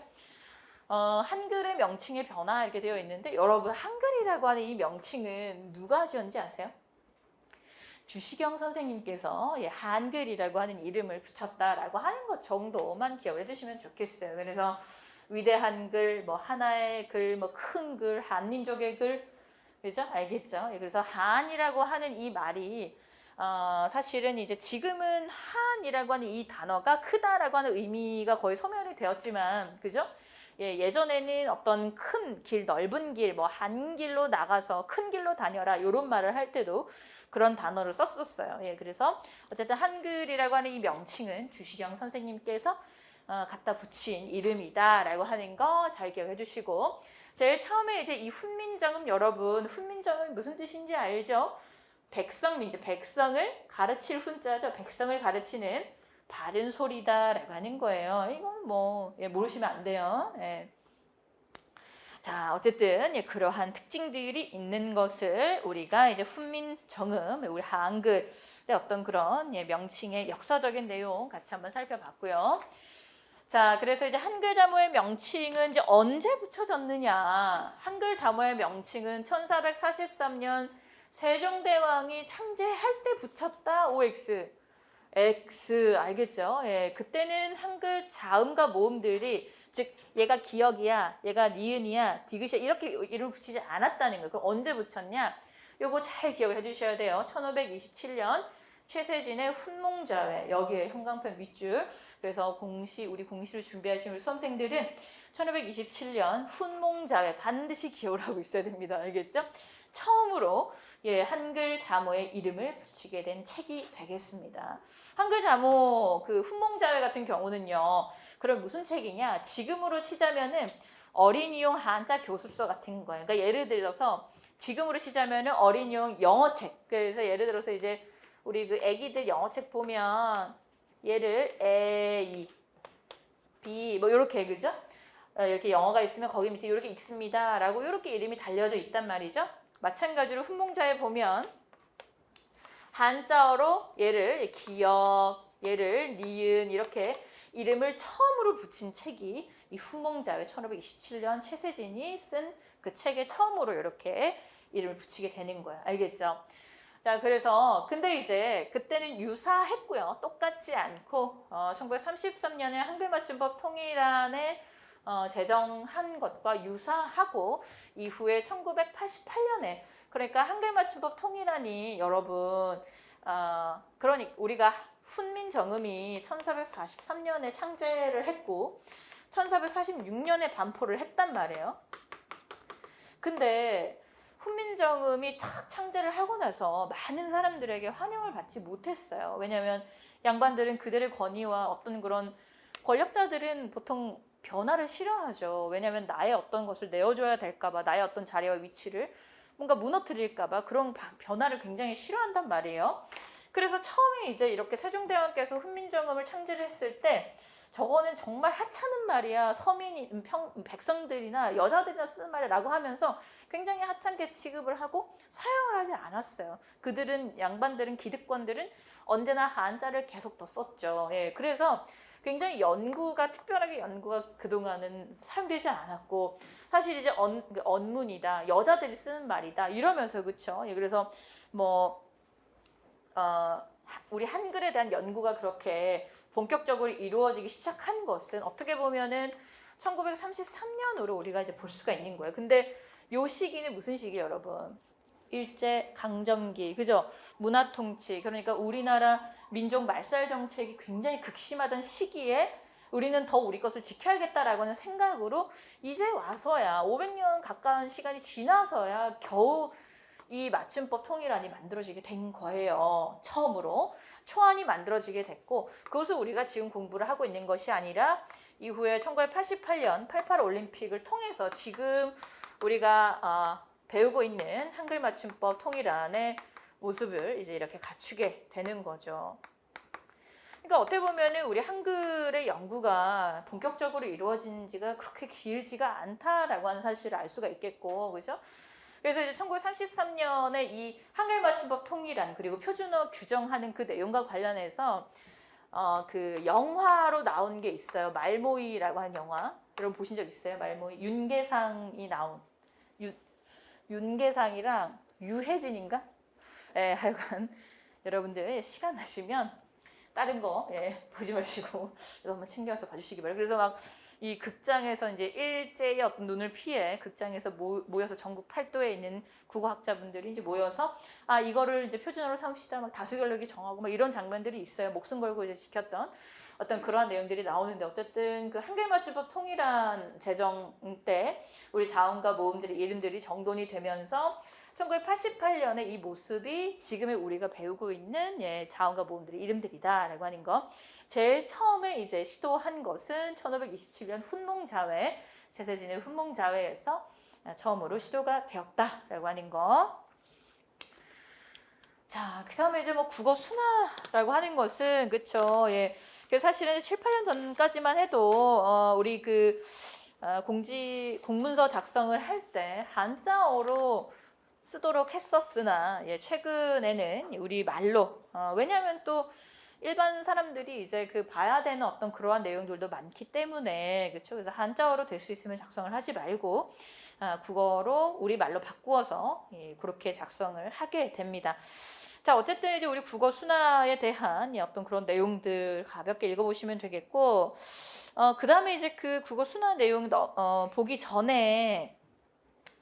한글의 명칭의 변화 이렇게 되어 있는데 여러분 한글이라고 하는 이 명칭은 누가 지었는지 아세요? 주시경 선생님께서 한글이라고 하는 이름을 붙였다라고 하는 것 정도만 기억을 해두시면 좋겠어요. 그래서 위대한 글, 뭐 하나의 글, 뭐 큰 글, 한민족의 글, 그죠? 알겠죠? 그래서 한이라고 하는 이 말이 사실은 이제 지금은 한이라고 하는 이 단어가 크다라고 하는 의미가 거의 소멸이 되었지만, 그죠? 예전에는 어떤 큰 길, 넓은 길, 뭐 한 길로 나가서 큰 길로 다녀라 이런 말을 할 때도 그런 단어를 썼었어요. 그래서 어쨌든 한글이라고 하는 이 명칭은 주시경 선생님께서 갖다 붙인 이름이다라고 하는 거 잘 기억해 주시고, 제일 처음에 이제 이 훈민정음, 여러분 훈민정음이 무슨 뜻인지 알죠? 백성민족, 백성을 가르칠 훈자죠. 백성을 가르치는 바른 소리다라고 하는 거예요. 이건 뭐 모르시면 안 돼요. 자, 어쨌든 그러한 특징들이 있는 것을 우리가 이제 훈민정음, 우리 한글의 어떤 그런 명칭의 역사적인 내용 같이 한번 살펴봤고요. 자, 그래서 이제 한글 자모의 명칭은 이제 언제 붙여졌느냐? 한글 자모의 명칭은 1443년 세종대왕이 창제할 때 붙였다. OX. X 알겠죠? 그때는 한글 자음과 모음들이 즉 얘가 기역이야, 얘가 니은이야, 디귿이야 이렇게 이름을 붙이지 않았다는 거예요. 그럼 언제 붙였냐? 요거 잘 기억을 해주셔야 돼요. 1527년 최세진의 훈몽자회, 여기에 형광펜 윗줄. 그래서 우리 공시를 준비하신 우리 수험생들은 1527년 훈몽자회 반드시 기억을 하고 있어야 됩니다. 알겠죠? 처음으로 한글 자모의 이름을 붙이게 된 책이 되겠습니다. 한글 자모 그 훈몽자회 같은 경우는요. 그럼 무슨 책이냐? 지금으로 치자면은 어린이용 한자 교습서 같은 거예요. 그러니까 예를 들어서 지금으로 치자면은 어린이용 영어책. 그래서 예를 들어서 이제 우리 그 애기들 영어책 보면 얘를 A, B 뭐 이렇게 그죠? 이렇게 영어가 있으면 거기 밑에 이렇게 읽습니다라고 이렇게 이름이 달려져 있단 말이죠. 마찬가지로 훈몽자에 보면 한자어로 얘를 기역, 얘를 니은 이렇게 이름을 처음으로 붙인 책이 이 훈몽자회 1527년 최세진이 쓴 그 책에 처음으로 이렇게 이름을 붙이게 되는 거예요. 알겠죠? 자, 그래서 근데 이제 그때는 유사했고요. 똑같지 않고 1933년에 한글맞춤법 통일안에 제정한 것과 유사하고 이후에 1988년에 그러니까 한글맞춤법 통일안이 여러분 그러니까 우리가 훈민정음이 1443년에 창제를 했고 1446년에 반포를 했단 말이에요. 근데 훈민정음이 탁 창제를 하고 나서 많은 사람들에게 환영을 받지 못했어요. 왜냐하면 양반들은 그들의 권위와 어떤 그런 권력자들은 보통 변화를 싫어하죠. 왜냐하면 나의 어떤 것을 내어줘야 될까봐, 나의 어떤 자리와 위치를 뭔가 무너뜨릴까봐 그런 변화를 굉장히 싫어한단 말이에요. 그래서 처음에 이제 이렇게 세종대왕께서 훈민정음을 창제를 했을 때 저거는 정말 하찮은 말이야. 서민이, 백성들이나 여자들이나 쓰는 말이라고 하면서 굉장히 하찮게 취급을 하고 사용을 하지 않았어요. 그들은 양반들은 기득권들은 언제나 한자를 계속 더 썼죠. 그래서 굉장히 특별하게 연구가 그동안은 사용되지 않았고 사실 이제 언문이다, 여자들이 쓰는 말이다 이러면서 그렇죠. 그래서 우리 한글에 대한 연구가 그렇게 본격적으로 이루어지기 시작한 것은 어떻게 보면은 1933년으로 우리가 이제 볼 수가 있는 거예요. 근데 요 시기는 무슨 시기예요, 여러분? 일제 강점기, 그죠? 문화 통치, 그러니까 우리나라 민족 말살 정책이 굉장히 극심하던 시기에 우리는 더 우리 것을 지켜야겠다라고 하는 생각으로 이제 와서야 500년 가까운 시간이 지나서야 겨우 이 맞춤법 통일안이 만들어지게 된 거예요. 처음으로 초안이 만들어지게 됐고 그것을 우리가 지금 공부를 하고 있는 것이 아니라 이후에 1988년 88 올림픽을 통해서 지금 우리가 배우고 있는 한글 맞춤법 통일안의 모습을 이제 이렇게 갖추게 되는 거죠. 그러니까 어떻게 보면은 우리 한글의 연구가 본격적으로 이루어진 지가 그렇게 길지가 않다라고 하는 사실을 알 수가 있겠고, 그죠? 그래서 이제 1933년에 이 한글 맞춤법 통일안 그리고 표준어 규정하는 그 내용과 관련해서 그 영화로 나온 게 있어요. 말모이라고 하는 영화. 여러분 보신 적 있어요? 말모이. 윤계상이 나온. 윤계상이랑 유해진인가? 예, 하여간 여러분들 시간 나시면 다른 거 보지 마시고 이거 한번 챙겨서 봐주시기 바랍니다. 그래서 막 이 극장에서 이제 일제의 어떤 눈을 피해 극장에서 모여서 전국 팔도에 있는 국어학자분들이 이제 모여서 이거를 이제 표준어로 삼읍시다 막 다수결력이 정하고 막 이런 장면들이 있어요. 목숨 걸고 이제 지켰던 어떤 그러한 내용들이 나오는데 어쨌든 그 한글맞춤법 통일한 제정 때 우리 자원과 모음들의 이름들이 정돈이 되면서 1988년에 이 모습이 지금의 우리가 배우고 있는 자원과 모음들의 이름들이다라고 하는 거. 제일 처음에 이제 시도한 것은 1527년 훈몽자회, 제세진의 훈몽자회에서 처음으로 시도가 되었다라고 하는 거. 자, 그다음에 이제 뭐 국어 순화라고 하는 것은 그렇죠. 예. 사실은 7, 8년 전까지만 해도 우리 그 공문서 작성을 할 때 한자어로 쓰도록 했었으나 최근에는 우리 말로 왜냐하면 또 일반 사람들이 이제 그 봐야 되는 어떤 그러한 내용들도 많기 때문에 그렇죠. 그래서 한자어로 될 수 있으면 작성을 하지 말고 국어로 우리 말로 바꾸어서 그렇게 작성을 하게 됩니다. 자, 어쨌든 이제 우리 국어 순화에 대한 어떤 그런 내용들 가볍게 읽어보시면 되겠고, 그 다음에 이제 그 국어 순화 내용 보기 전에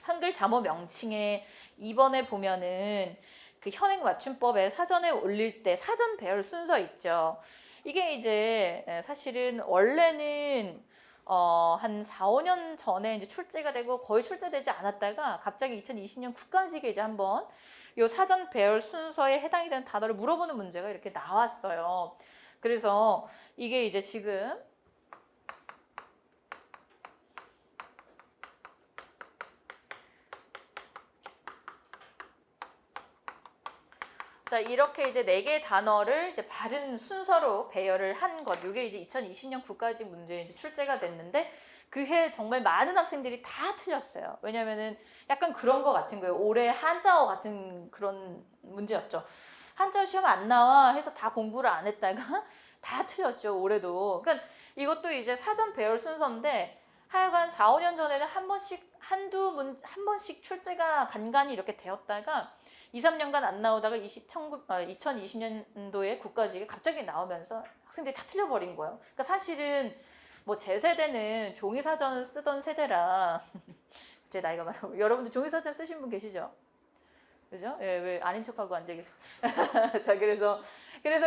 한글 자모 명칭에 2번에 보면은 그 현행 맞춤법에 사전에 올릴 때 사전 배열 순서 있죠. 이게 이제 사실은 원래는 한 4, 5년 전에 이제 출제가 되고 거의 출제되지 않았다가 갑자기 2020년 국가직에 이제 한번 요 사전 배열 순서에 해당이 되는 단어를 물어보는 문제가 이렇게 나왔어요. 그래서 이게 이제 지금 자, 이렇게 이제 4개의 단어를 이제 바른 순서로 배열을 한 것. 이게 이제 2020년 국가직 문제에 이제 출제가 됐는데 그해 정말 많은 학생들이 다 틀렸어요. 왜냐면은 약간 그런 거 같은 거예요. 올해 한자어 같은 그런 문제였죠. 한자어 시험 안 나와 해서 다 공부를 안 했다가 다 틀렸죠. 올해도. 그러니까 이것도 이제 사전 배열 순서인데 하여간 4, 5년 전에는 한 번씩 출제가 간간히 이렇게 되었다가 2, 3년간 안 나오다가 2020년도에 국가직에 갑자기 나오면서 학생들이 다 틀려버린 거예요. 그러니까 사실은 뭐 제 세대는 종이사전 쓰던 세대라 제 나이가 많아요. 여러분들 종이사전 쓰신 분 계시죠? 그죠? 예, 왜 아닌 척하고 앉아 계세요? 자, 그래서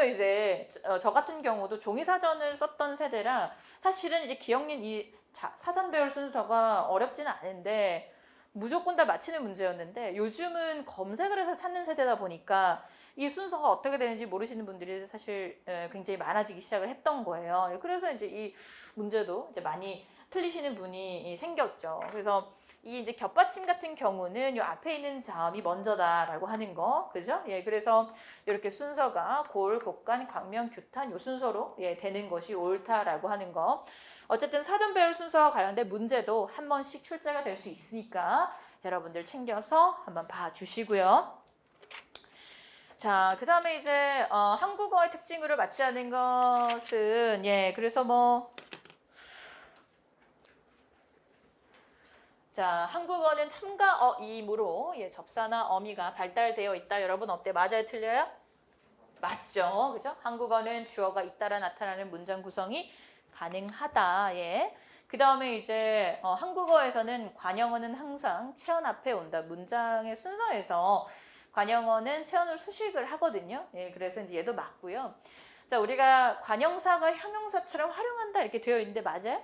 이제 저 같은 경우도 종이사전을 썼던 세대라 사실은 이제 기억력 이 사전 배열 순서가 어렵지는 않은데 무조건 다 맞히는 문제였는데 요즘은 검색을 해서 찾는 세대다 보니까 이 순서가 어떻게 되는지 모르시는 분들이 사실 굉장히 많아지기 시작을 했던 거예요. 그래서 이제 이 문제도 이제 많이 틀리시는 분이 생겼죠. 그래서 이 이제 겹받침 같은 경우는 이 앞에 있는 자음이 먼저다라고 하는 거, 그죠? 예, 그래서 이렇게 순서가 골, 곡간, 강명, 규탄 요 순서로 되는 것이 옳다라고 하는 거. 어쨌든 사전 배열 순서와 관련된 문제도 한 번씩 출제가 될 수 있으니까 여러분들 챙겨서 한번 봐주시고요. 자, 그 다음에 이제 한국어의 특징으로 맞지 않은 것은 그래서 뭐 자, 한국어는 첨가 어이므로 접사나 어미가 발달되어 있다. 여러분 어때? 맞아요? 틀려요? 맞죠? 그죠? 한국어는 주어가 잇따라 나타나는 문장 구성이 가능하다. 그 다음에 이제 한국어에서는 관형어는 항상 체언 앞에 온다. 문장의 순서에서 관형어는 체언을 수식을 하거든요. 그래서 이제 얘도 맞고요. 자, 우리가 관형사가 형용사처럼 활용한다 이렇게 되어 있는데 맞아요?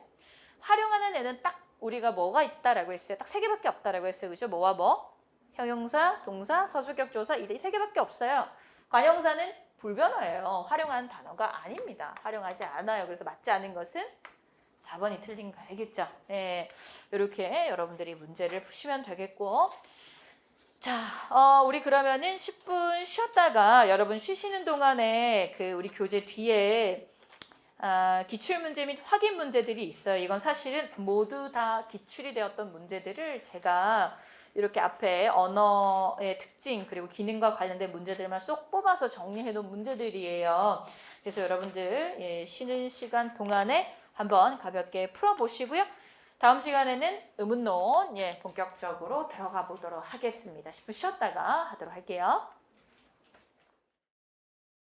활용하는 애는 딱 우리가 뭐가 있다라고 했어요. 딱 3개밖에 없다라고 했어요. 그죠? 뭐와 뭐? 형용사, 동사, 서술격, 조사 이 3개밖에 없어요. 관형사는 불변어예요. 활용하는 단어가 아닙니다. 활용하지 않아요. 그래서 맞지 않은 것은 4번이 틀린 거 알겠죠? 이렇게 여러분들이 문제를 푸시면 되겠고 자, 우리 그러면은 10분 쉬었다가 여러분 쉬시는 동안에 그 우리 교재 뒤에 기출문제 및 확인 문제들이 있어요. 이건 사실은 모두 다 기출이 되었던 문제들을 제가 이렇게 앞에 언어의 특징 그리고 기능과 관련된 문제들만 쏙 뽑아서 정리해 놓은 문제들이에요. 그래서 여러분들 예, 쉬는 시간 동안에 한번 가볍게 풀어보시고요. 다음 시간에는 의문론 예, 본격적으로 들어가 보도록 하겠습니다. 10분 쉬었다가 하도록 할게요.